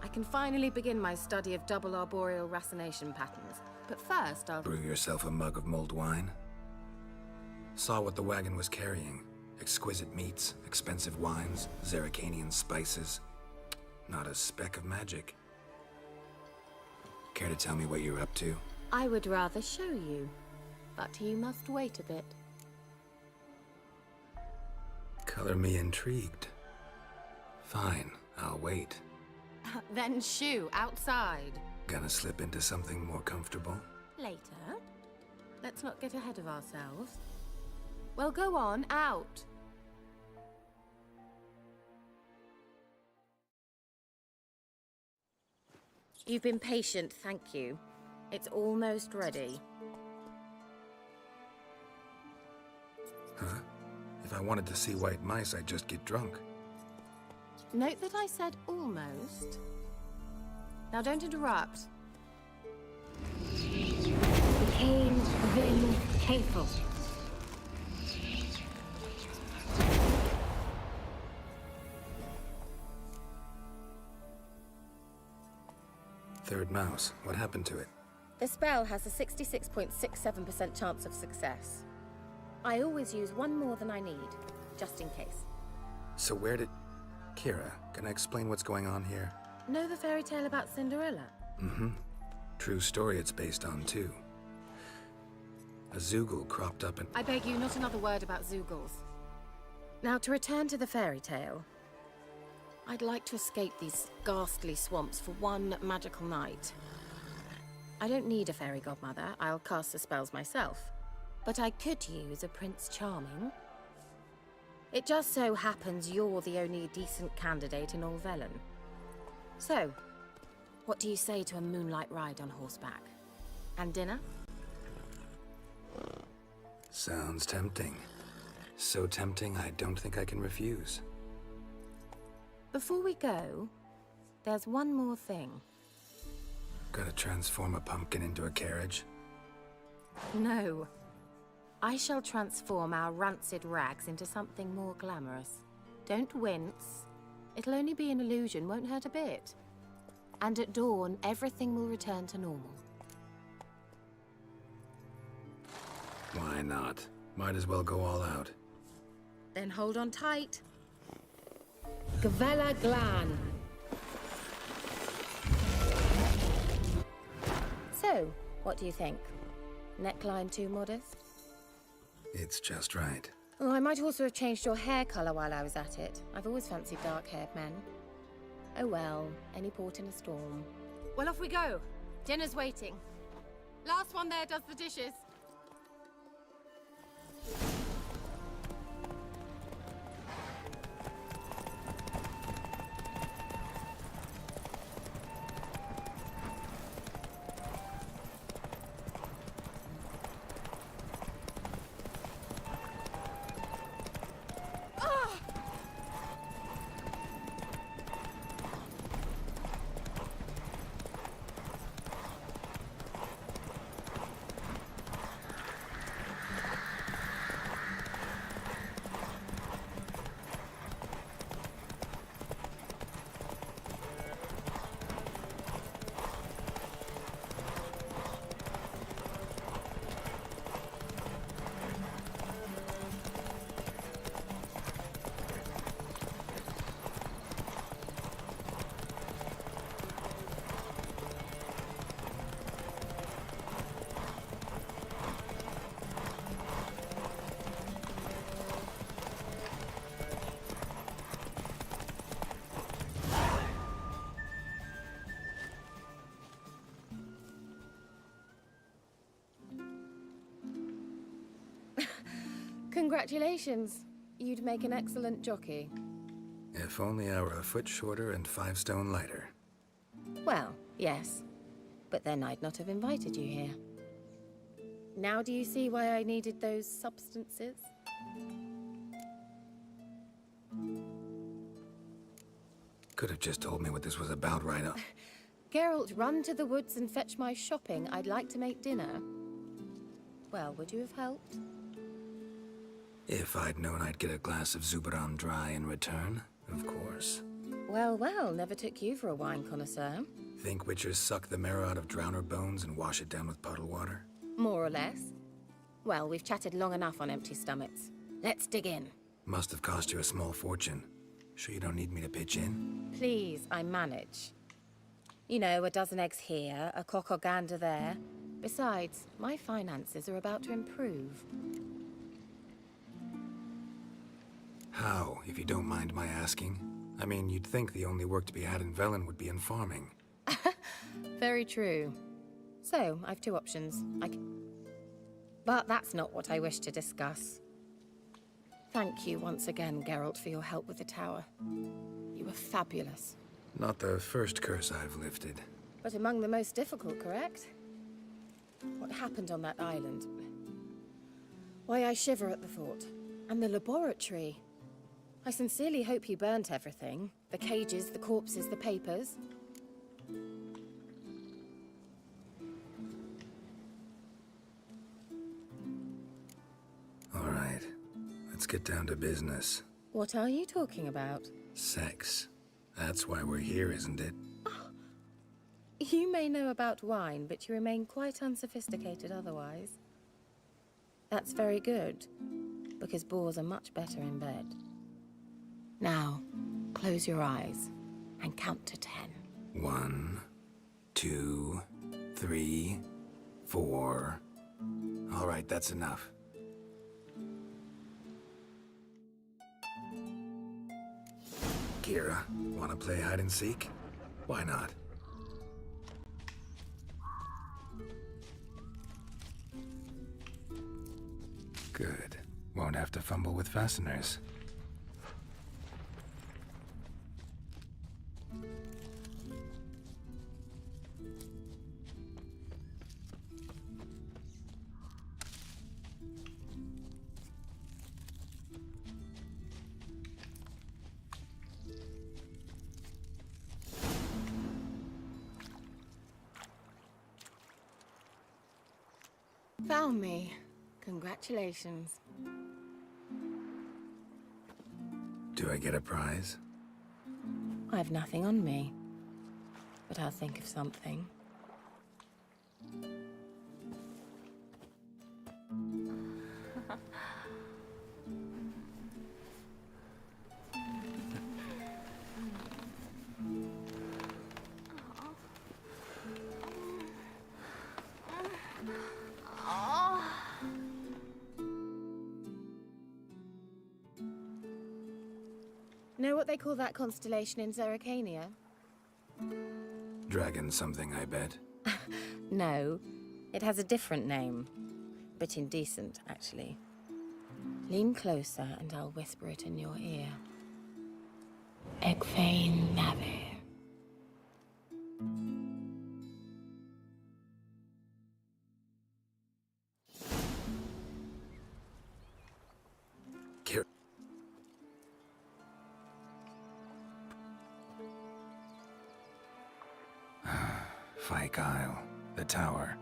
S6: I can finally begin my study of double arboreal racination patterns. But first, I'll...
S3: Brew yourself a mug of mulled wine? Saw what the wagon was carrying. Exquisite meats, expensive wines, Zerrikanian spices. Not a speck of magic. Care to tell me what you're up to?
S6: I would rather show you, but you must wait a bit.
S3: Color me intrigued. Fine, I'll wait.
S6: Then shoo, outside.
S3: Gonna slip into something more comfortable?
S6: Later. Let's not get ahead of ourselves. Well, go on, out. You've been patient, thank you. It's almost ready.
S3: Huh? If I wanted to see white mice, I'd just get drunk.
S6: Note that I said almost. Now don't interrupt. Cain Vin Hateful.
S3: Third mouse. What happened to it?
S6: The spell has a 66.67% chance of success. I always use one more than I need, just in case.
S3: So where did... Kira, can I explain what's going on here?
S6: Know the fairy tale about Cinderella?
S3: Mm-hmm. True story it's based on, too. A Zoogle cropped up and...
S6: I beg you, not another word about Zoogles. Now, to return to the fairy tale. I'd like to escape these ghastly swamps for one magical night. I don't need a fairy godmother. I'll cast the spells myself. But I could use a Prince Charming. It just so happens you're the only decent candidate in all Velen. So, what do you say to a moonlight ride on horseback? And dinner?
S3: Sounds tempting. So tempting, I don't think I can refuse.
S6: Before we go, there's one more thing.
S3: Gotta transform a pumpkin into a carriage?
S6: No. I shall transform our rancid rags into something more glamorous. Don't wince. It'll only be an illusion, won't hurt a bit. And at dawn, everything will return to normal.
S3: Why not? Might as well go all out.
S6: Then hold on tight. Gavella Glan. So, what do you think? Neckline too modest?
S3: It's just right.
S6: Oh, I might also have changed your hair colour while I was at it. I've always fancied dark-haired men. Oh well, any port in a storm. Well, off we go. Dinner's waiting. Last one there does the dishes. Congratulations. You'd make an excellent jockey.
S3: If only I were a foot shorter and 5 stone lighter.
S6: Well, yes. But then I'd not have invited you here. Now do you see why I needed those substances?
S3: Could have just told me what this was about right up.
S6: Geralt, run to the woods and fetch my shopping. I'd like to make dinner. Well, would you have helped?
S3: If I'd known I'd get a glass of Zuberan dry in return, of course.
S6: Well, well, never took you for a wine connoisseur.
S3: Think witchers suck the marrow out of drowner bones and wash it down with puddle water?
S6: More or less. Well, we've chatted long enough on empty stomachs. Let's dig in.
S3: Must have cost you a small fortune. Sure you don't need me to pitch in?
S6: Please, I manage. You know, a dozen eggs here, a cock or gander there. Besides, my finances are about to improve.
S3: How, if you don't mind my asking? I mean, you'd think the only work to be had in Velen would be in farming.
S6: Very true. So, I've 2 options. But that's not what I wish to discuss. Thank you once again, Geralt, for your help with the tower. You were fabulous.
S3: Not the first curse I've lifted.
S6: But among the most difficult, correct? What happened on that island? Why, I shiver at the thought. And the laboratory. I sincerely hope you burnt everything. The cages, the corpses, the papers.
S3: All right, let's get down to business.
S6: What are you talking about?
S3: Sex. That's why we're here, isn't it?
S6: Oh. You may know about wine, but you remain quite unsophisticated otherwise. That's very good, because boars are much better in bed. Now, close your eyes and count to 10.
S3: 1, 2, 3, 4. All right, that's enough. Kira, wanna play hide and seek? Why not? Good. Won't have to fumble with fasteners.
S6: Found me. Congratulations.
S3: Do I get a prize?
S6: I've nothing on me, but I'll think of something. Know what they call that constellation in Zerrikania?
S3: Dragon something, I bet.
S6: No, it has a different name. But indecent, actually. Lean closer and I'll whisper it in your ear. Egfain Nave.
S3: Fyke Isle, the tower.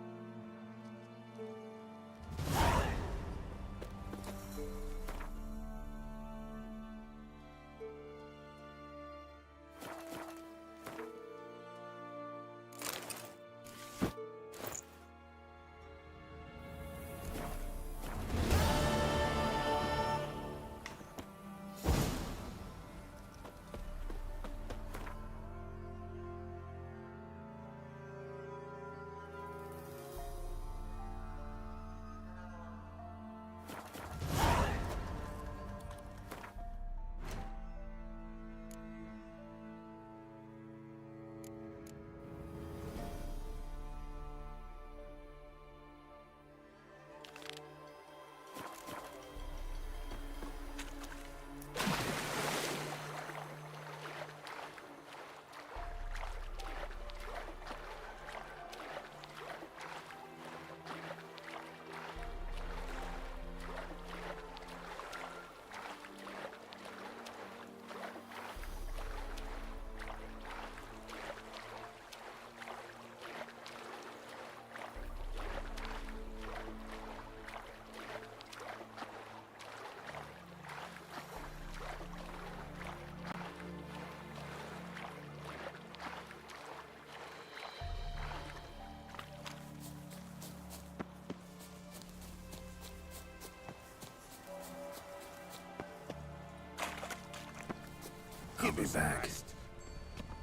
S3: be back.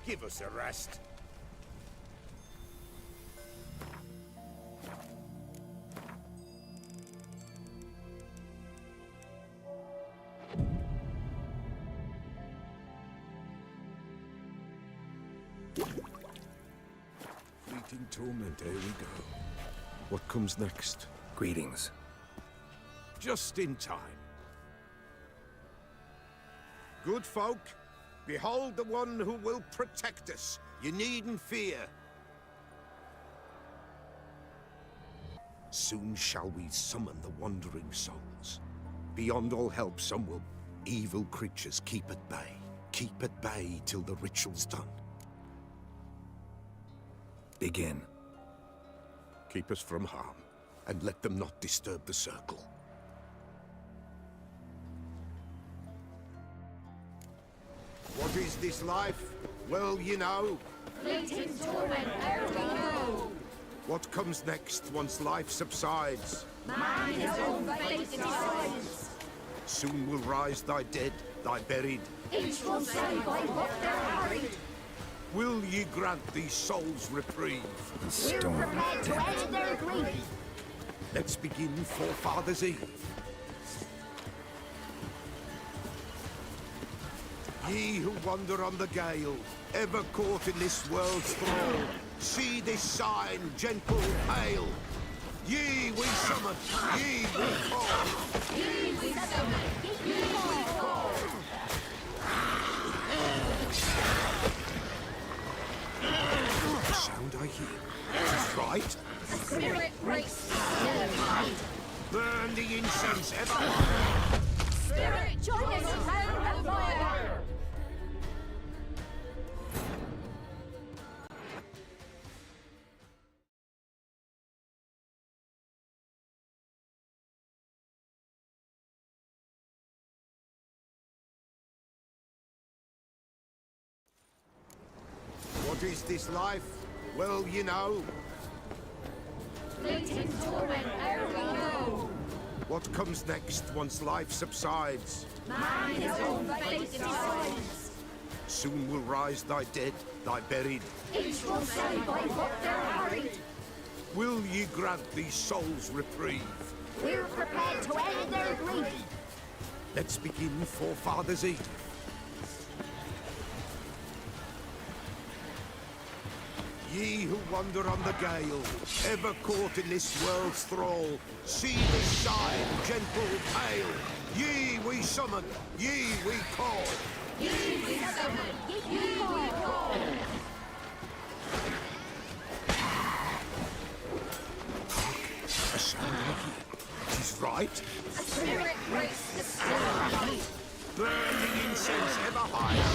S5: Give us a rest. Fleeting torment, here we go. What comes next?
S3: Greetings.
S5: Just in time. Good folk, behold the one who will protect us. You needn't fear. Soon shall we summon the wandering souls. Beyond all help, some will evil creatures keep at bay. Keep at bay till the ritual's done.
S3: Begin.
S5: Keep us from harm, and let them not disturb the circle. What is this life? Well, you know.
S8: Fleeting torment, ere we go.
S5: What comes next once life subsides?
S8: Man his own fate decides.
S5: Soon will rise thy dead, thy buried.
S8: Each will say by what they're harried.
S5: Will ye grant these souls reprieve?
S3: The
S8: We're
S3: storm
S8: prepared to end their grief.
S5: Let's begin Forefathers' Eve. Ye who wander on the gale, ever caught in this world's thrall, see this sign, gentle, pale. Ye we summon, ye we call.
S8: Ye we summon, ye we call.
S5: The sound I hear is right.
S8: The spirit breaks the still night.
S5: Burn the incense ever higher.
S8: Spirit, join us around the fire.
S5: What is this life? Well, you know.
S8: Fleeting torment, ere we go.
S5: What comes next once life subsides?
S8: Man his own fate decides.
S5: Soon will rise thy dead, thy buried.
S8: Each will say by what they're harried.
S5: Will ye grant these souls reprieve?
S8: We're prepared to end their grief.
S5: Let's begin Forefathers' Eve. Ye who wander on the gale, ever caught in this world's thrall, see this sign, gentle, pale. Ye we summon, ye we call.
S8: Ye we summon, ye we call.
S5: A sound I hear. 'Tis right.
S8: A spirit breaks the still night.
S5: Burn the incense ever higher.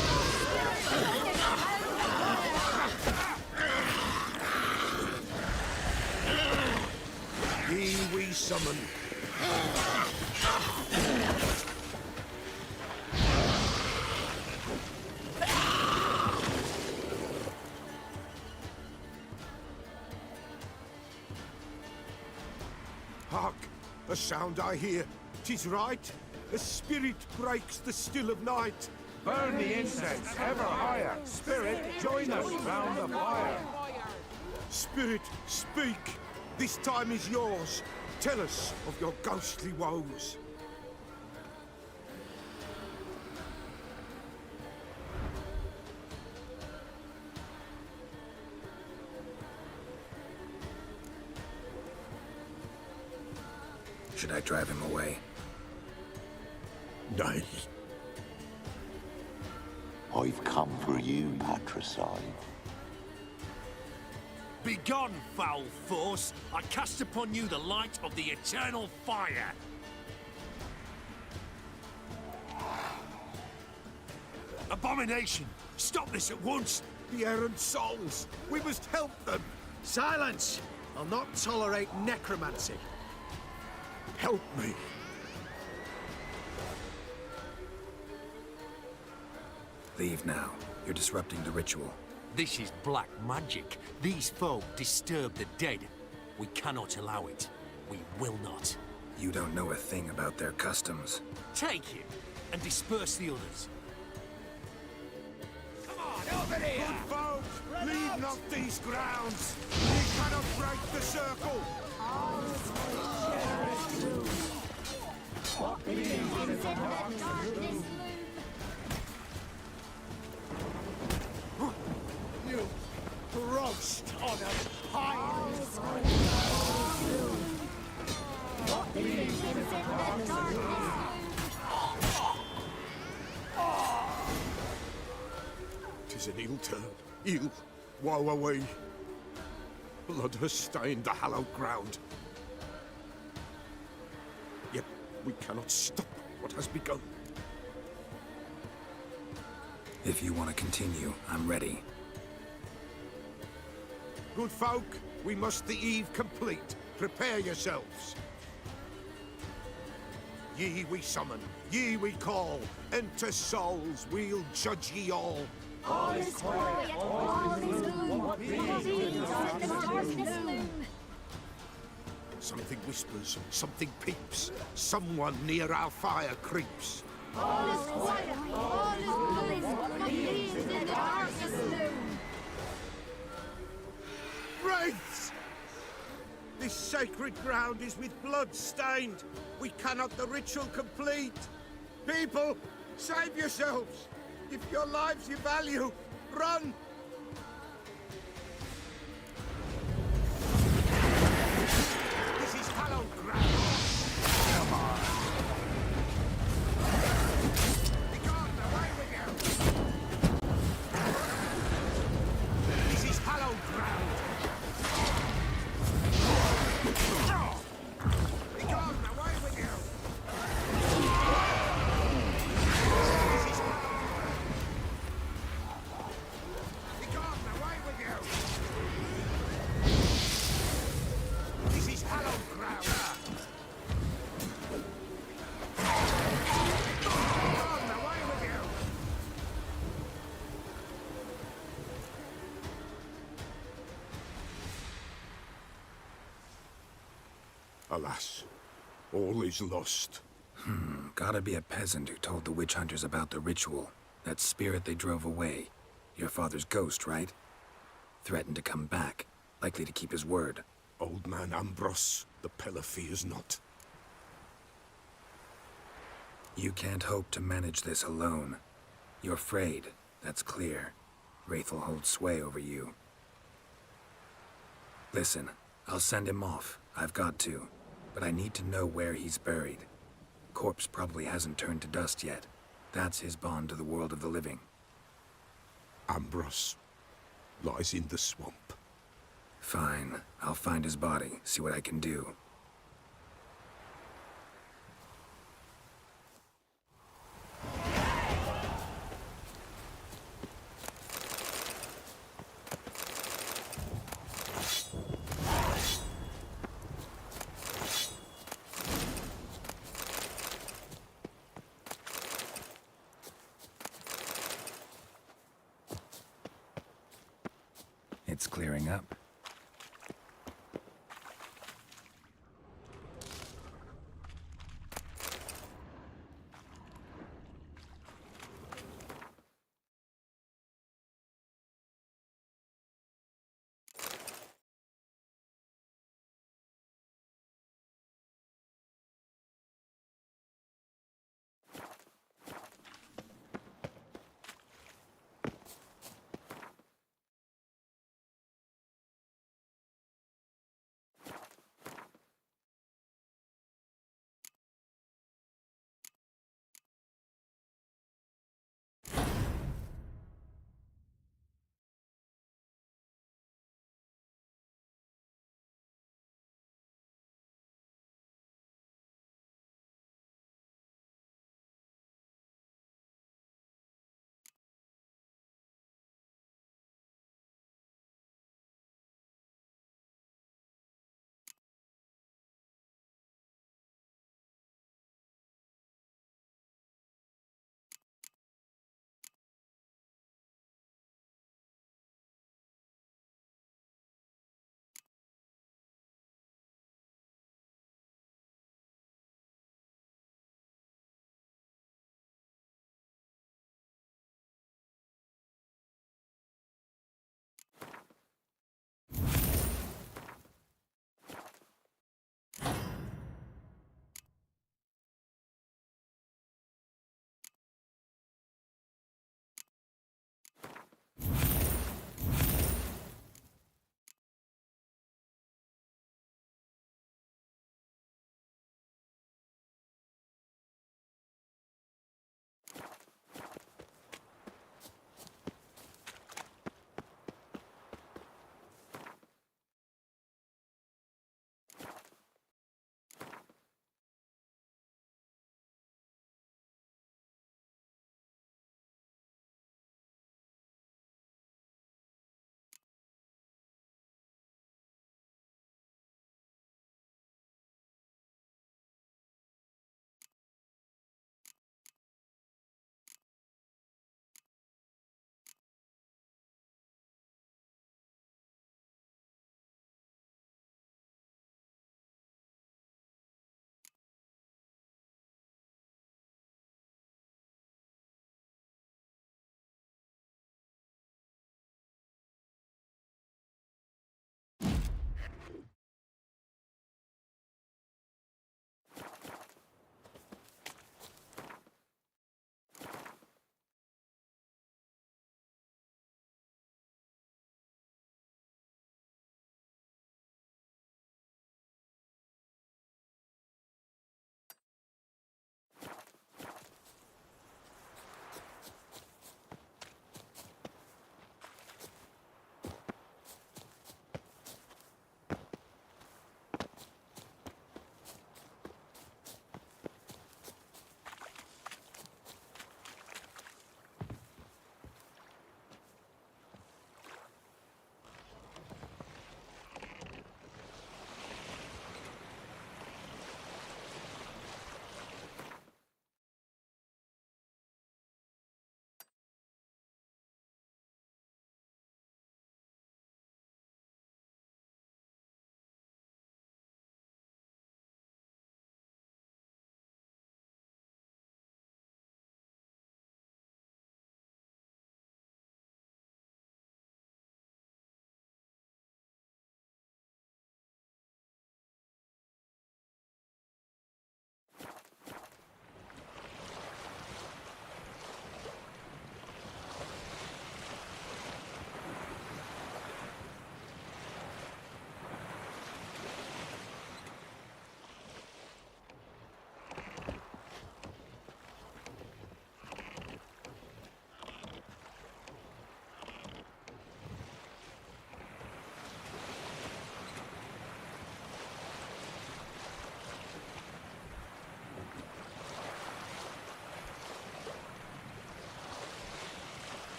S5: Ye we summon. Hark! A sound I hear. 'Tis right. A spirit breaks the still of night.
S12: Burn the incense ever higher. Spirit, join us round the fire.
S5: Spirit, speak. This time is yours. Tell us of your ghostly woes.
S3: Should I drive him away?
S5: Nay.
S7: I've come for you, patricide.
S13: Begone, foul force! I cast upon you the light of the eternal fire! Abomination! Stop this at once!
S5: The errant souls! We must help them!
S9: Silence! I'll not tolerate necromancy.
S5: Help me!
S3: Leave now. You're disrupting the ritual.
S13: This is black magic. These folk disturb the dead. We cannot allow it. We will not.
S3: You don't know a thing about their customs.
S13: Take him and disperse the others.
S5: Over here! Good folk, leave not these grounds. We cannot break the circle.
S9: You roast on a pile.
S5: Tis an ill turn. Ill. Woe away. Blood has stained the hallowed ground. Yet we cannot stop what has begun.
S3: If you want to continue, I'm ready.
S5: Good folk, we must the eve complete. Prepare yourselves. Ye we summon, ye we call. Enter souls, we'll judge ye all.
S8: All is quiet, all is gloom. What means in the darkness loom?
S5: Something whispers, something peeps. Someone near our fire creeps.
S8: All is quiet, all is gloom. What means in the darkness loom?
S5: Wraiths! This sacred ground is with blood stained. We cannot the ritual complete. People, save yourselves. If your lives you value, run! This is hallowed ground. Come on. Begone, away with you! This is hallowed ground. Begone, away with you! This is Begone, away with you! This is hallowed ground. Begone, away with you! Alas, all is lost.
S3: Gotta be a peasant who told the witch hunters about the ritual. That spirit they drove away. Your father's ghost, right? Threatened to come back. Likely to keep his word.
S5: Old man Ambros, the Pella fears not.
S3: You can't hope to manage this alone. You're afraid, that's clear. Wraith will hold sway over you. Listen, I'll send him off. I've got to. But I need to know where he's buried. Corpse probably hasn't turned to dust yet. That's his bond to the world of the living.
S5: Ambros lies in the swamp.
S3: Fine. I'll find his body, see what I can do. It's clearing up.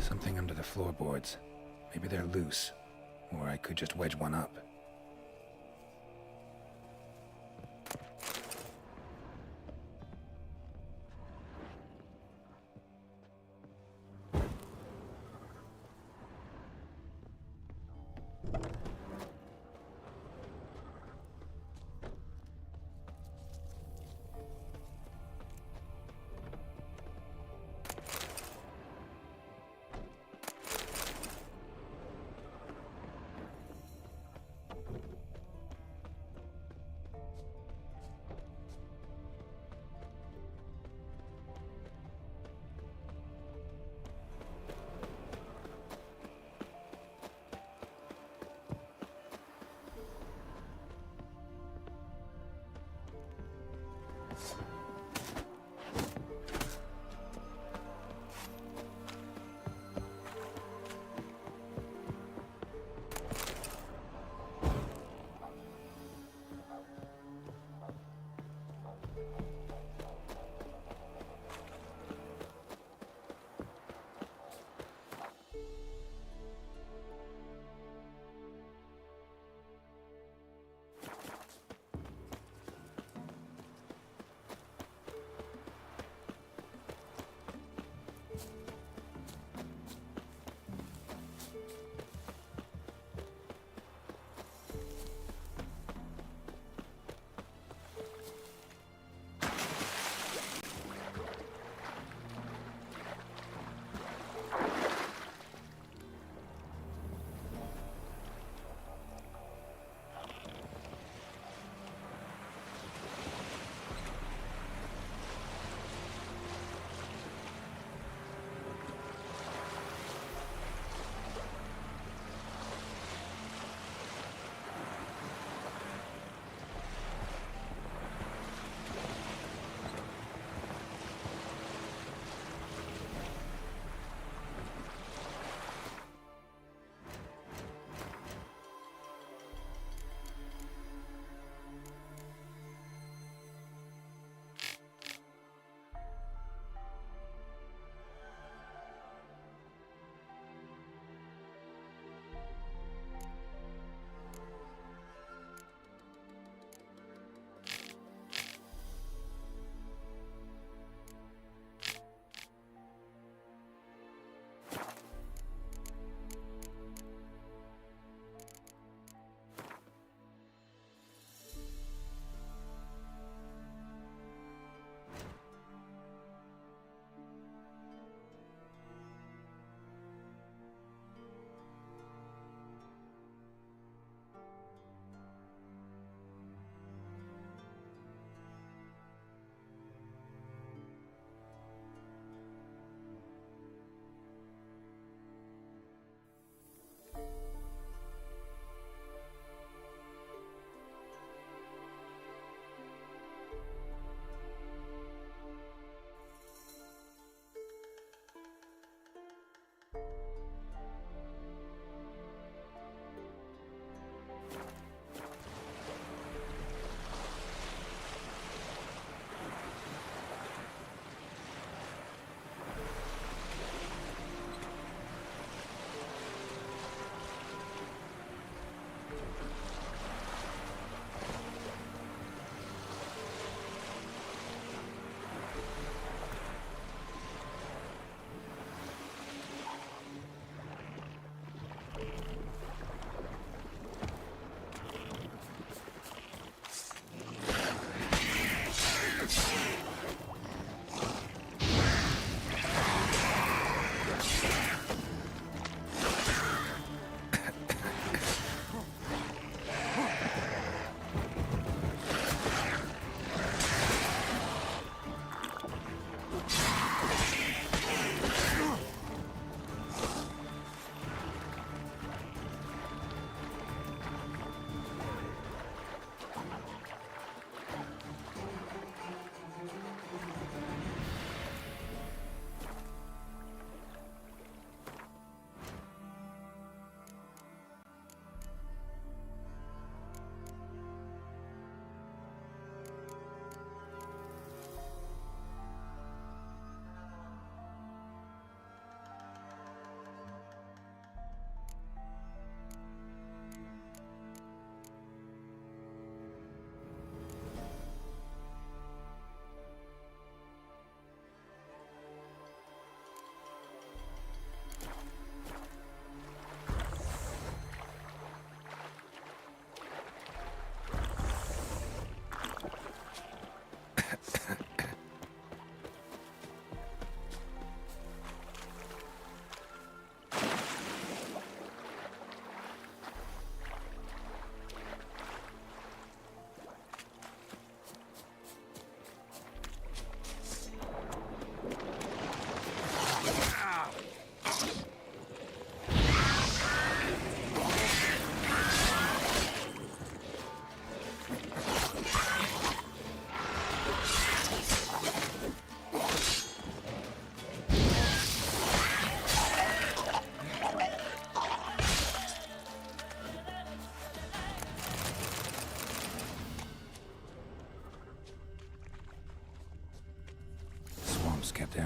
S3: Something under the floorboards. Maybe they're loose. Or I could just wedge one up.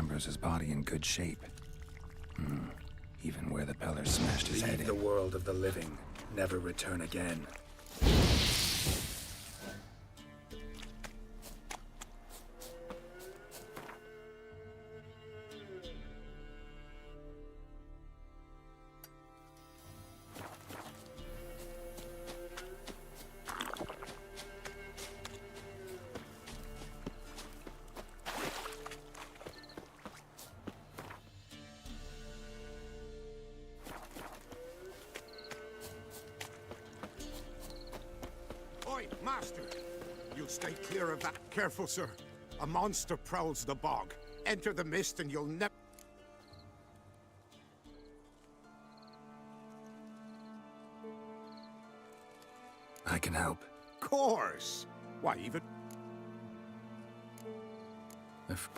S3: remembers his body in good shape. Even where the Peller smashed his head in. Leave the world of the living. Never return again.
S5: Oi, master! You'll stay clear of that. Careful, sir. A monster prowls the bog. Enter the mist and you'll never...
S3: I can help.
S5: Course! Why, even...
S3: If...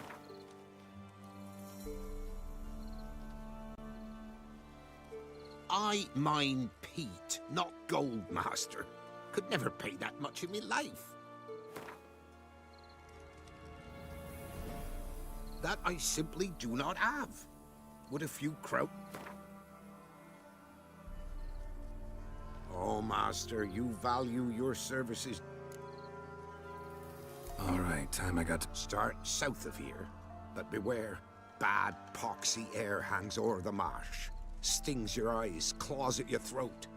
S5: I mine peat, not gold, master. Could never pay that much in me life. That I simply do not have. Would a few crow... Oh, master, you value your services.
S3: All right, time I got to...
S5: Start south of here. But beware, bad poxy air hangs o'er the marsh. Stings your eyes, claws at your throat.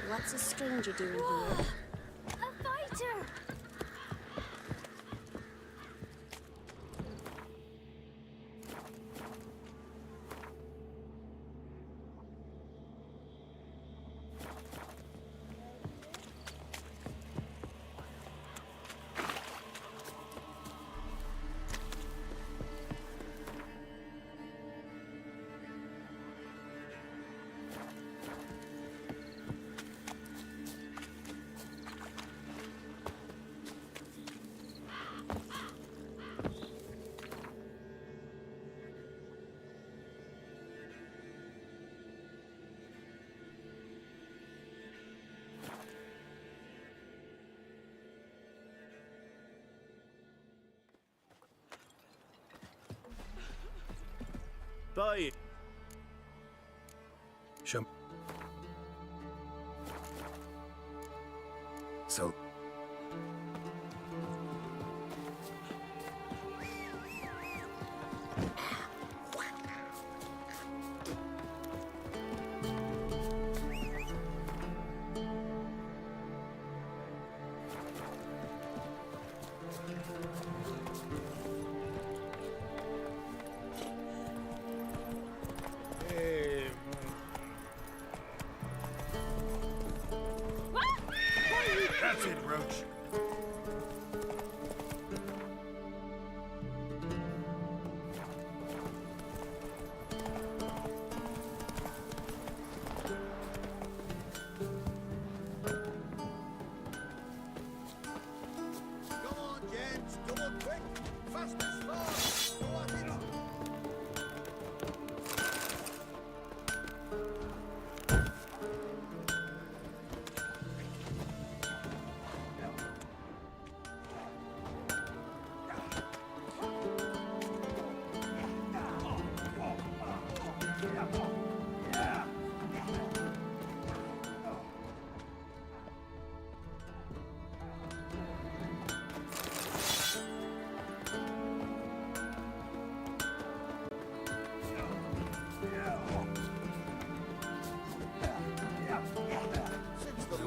S8: What's a stranger doing here? A fighter!
S9: Bye.
S3: So...
S12: That's it.
S9: We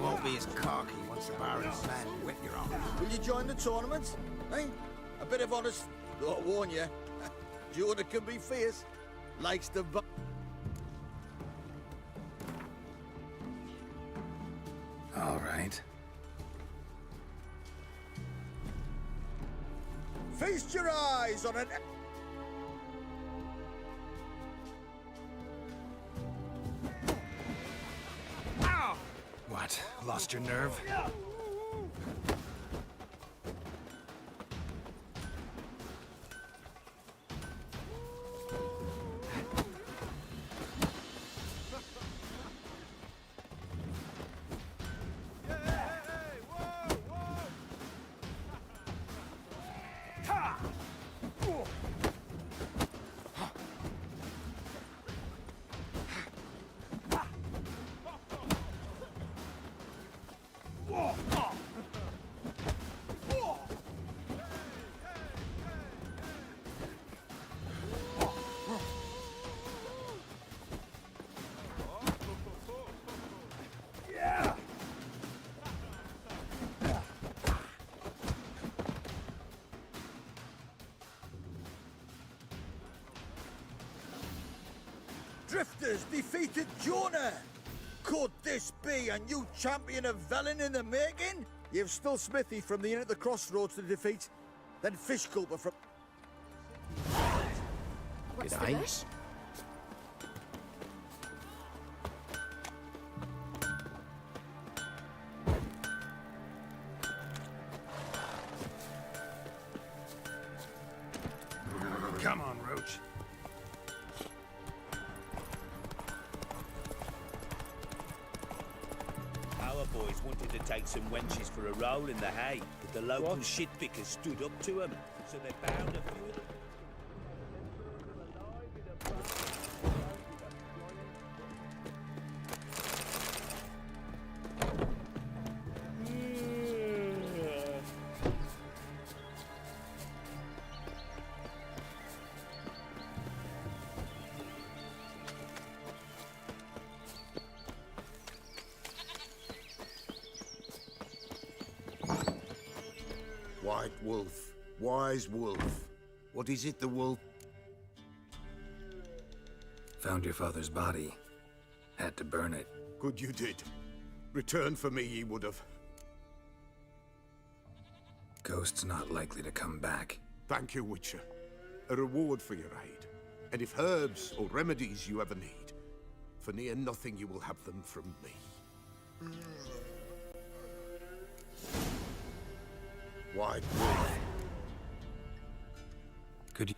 S9: won't be as cocky once the Baron's man whip your arm.
S7: Will you join the tournament? Eh? A bit of honest... I'll warn you. Jordan can be fierce. Likes to...
S3: All right.
S7: Feast your eyes on an...
S3: What? Lost your nerve?
S7: Drifters defeated Jonah! Could this be a new champion of Velen in the making? You've still Smithy from the inn at the crossroads to defeat, then Fishculper from...
S6: What's
S3: Did
S6: the
S3: I?
S6: rush?
S5: Come on, Roach.
S14: Our boys wanted to take some wenches for a roll in the hay, but the local shitpickers stood up to them, so they bound a few of them.
S5: White wolf, wise wolf. What is it the wolf...
S3: Found your father's body. Had to burn it.
S5: Good you did. Return for me ye would have.
S3: Ghost's not likely to come back.
S5: Thank you, Witcher. A reward for your aid. And if herbs or remedies you ever need, for near nothing you will have them from me. White wolf.
S3: Could you...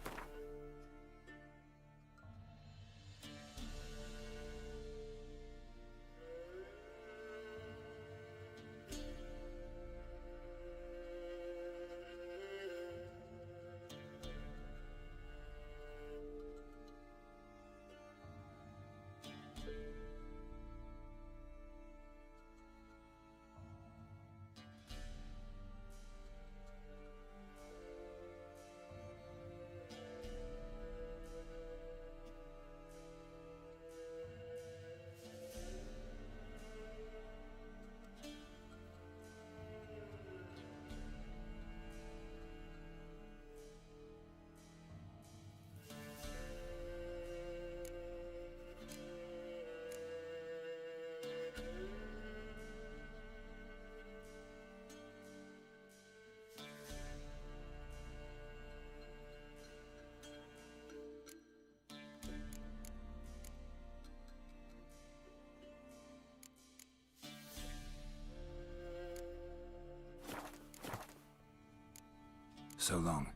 S3: So long.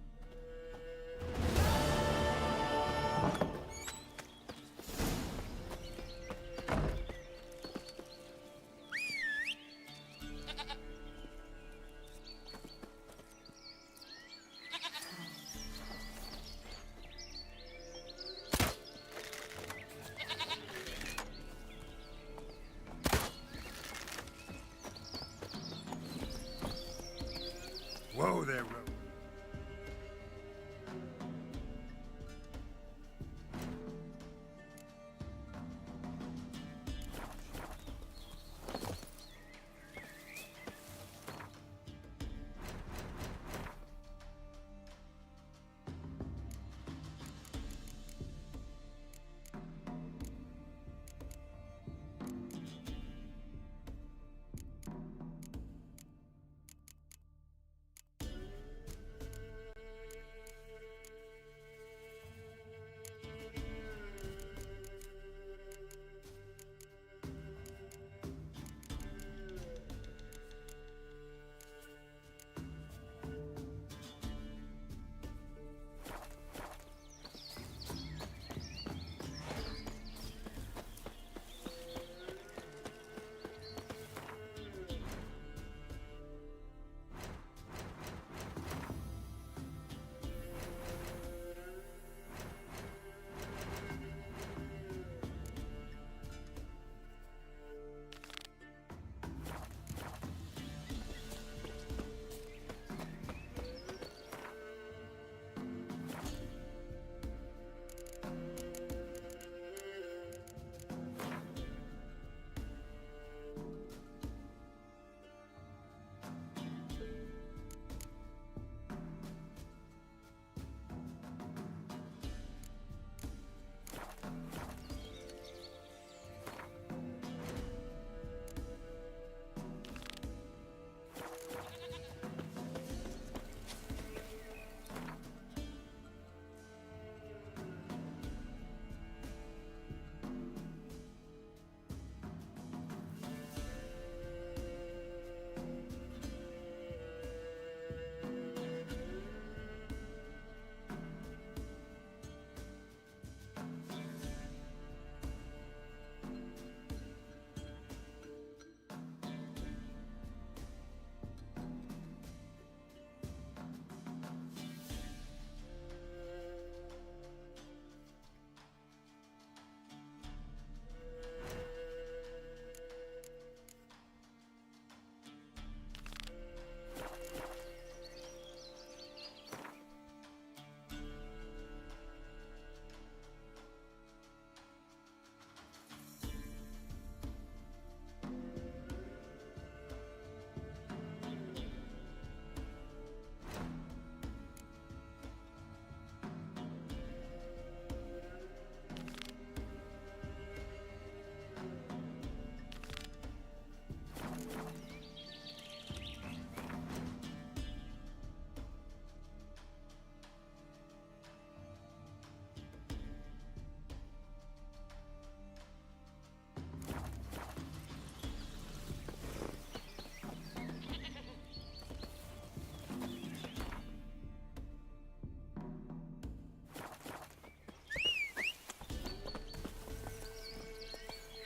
S12: their road.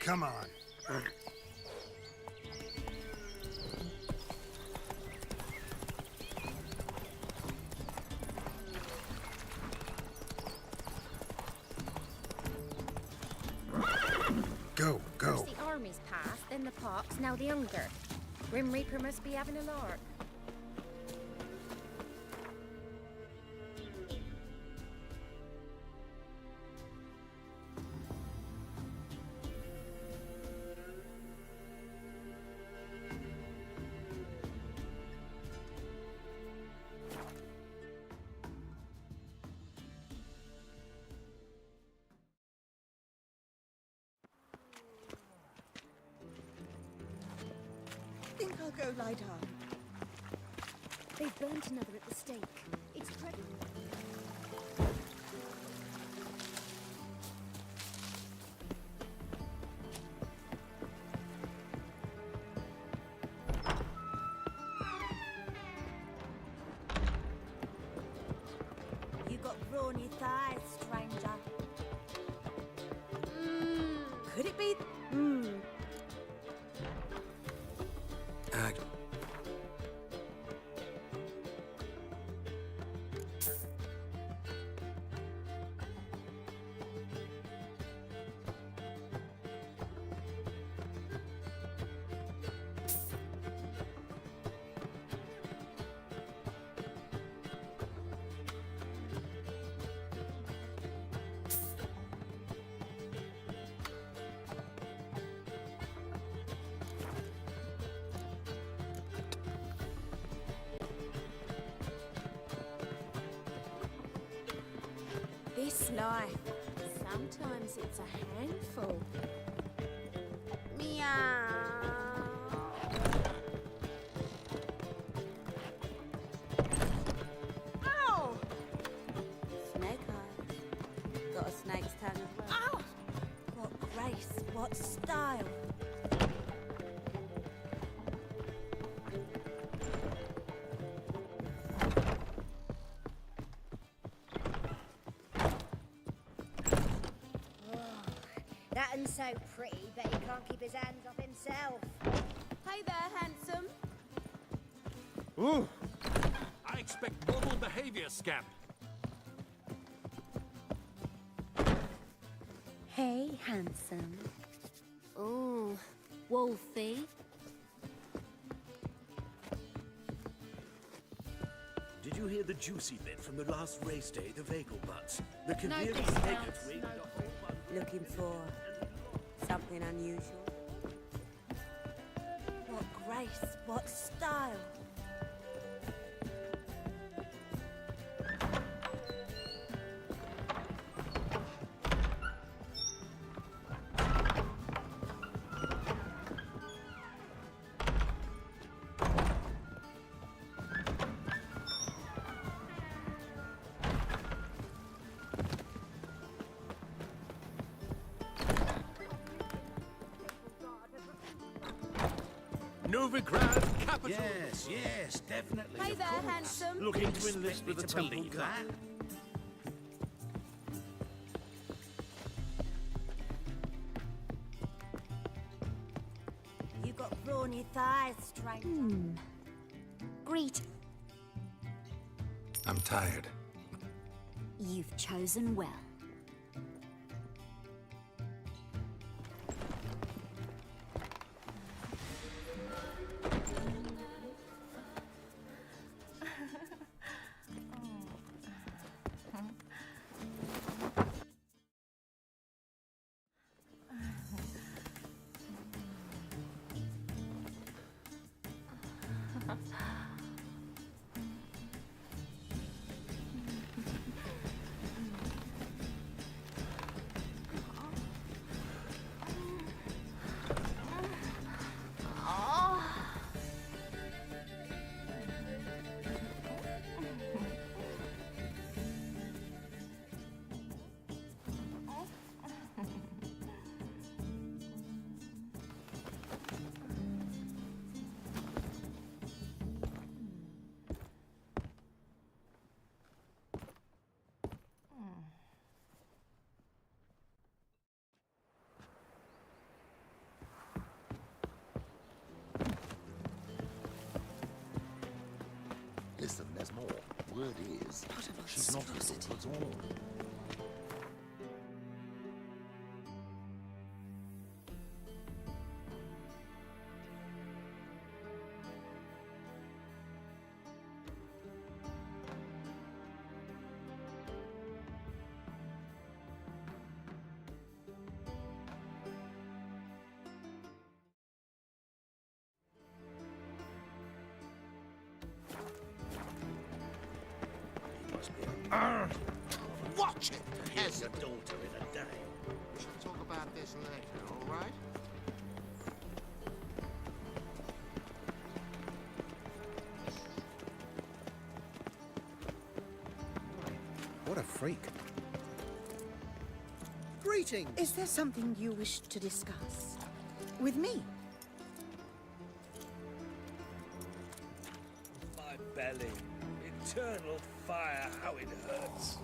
S12: Come on. Go, go.
S6: First the army's passed, then the pox, now the hunger. Grim Reaper must be having a lark.
S15: Think I'll go lie down.
S8: They've burnt another at the stake. It's dreadful.
S15: You got brawny thighs, stranger. Could it be? this life.
S6: Sometimes it's a handful.
S15: Meow. Ow! Snake eyes. Got a snake's tongue as well. Ow! What grace, what style.
S8: That one's so pretty, but he can't keep his hands off himself.
S15: Hey there, handsome.
S13: Ooh! I expect normal behavior, scamp.
S6: Hey, handsome. Ooh, Wolfie.
S14: Did you hear the juicy bit from the last race day, the Vagal butts? The
S15: No,
S14: convenience
S15: this
S14: naked
S15: sounds
S14: ring.
S15: Looking for something unusual. What grace, what style.
S13: Novigrad capital.
S14: Yes, yes, definitely.
S15: Hey
S14: of
S15: there,
S14: course.
S15: handsome.
S14: Looking to enlist with a
S13: to
S14: temple
S13: believe
S14: guard.
S15: You got brawny thighs, stranger.
S8: Greet.
S3: I'm tired.
S8: You've chosen well.
S12: Listen, there's more. Word is, she's not as old as all.
S14: Watch it! Here's your daughter in a day.
S12: We should talk about this later, all right?
S9: What a freak. Greetings!
S11: Is there something you wish to discuss? With me?
S14: My belly. Eternal fire, how it hurts.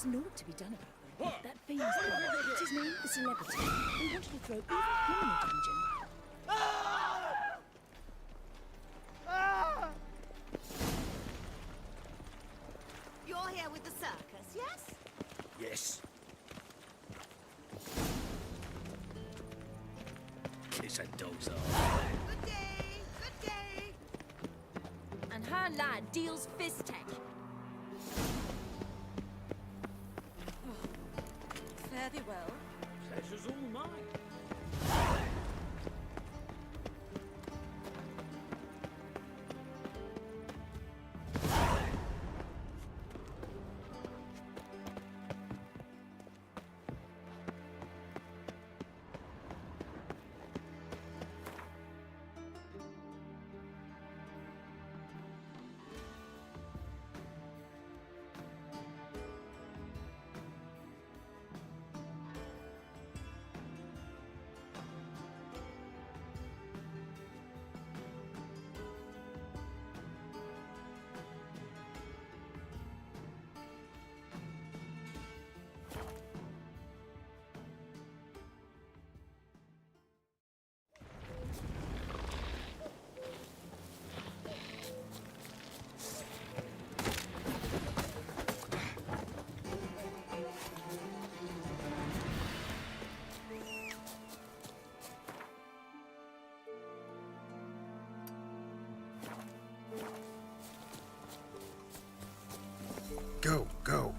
S8: There's naught to be done about them. That famous guy, what's his name? The celebrity. We wanted to throw even him in a dungeon.
S15: You're here with the circus, yes?
S14: Yes. Kiss a dog's eye.
S15: Good day, good day. And her lad deals fist tech. Fare thee well.
S14: Pleasure's all mine.
S9: Go, go.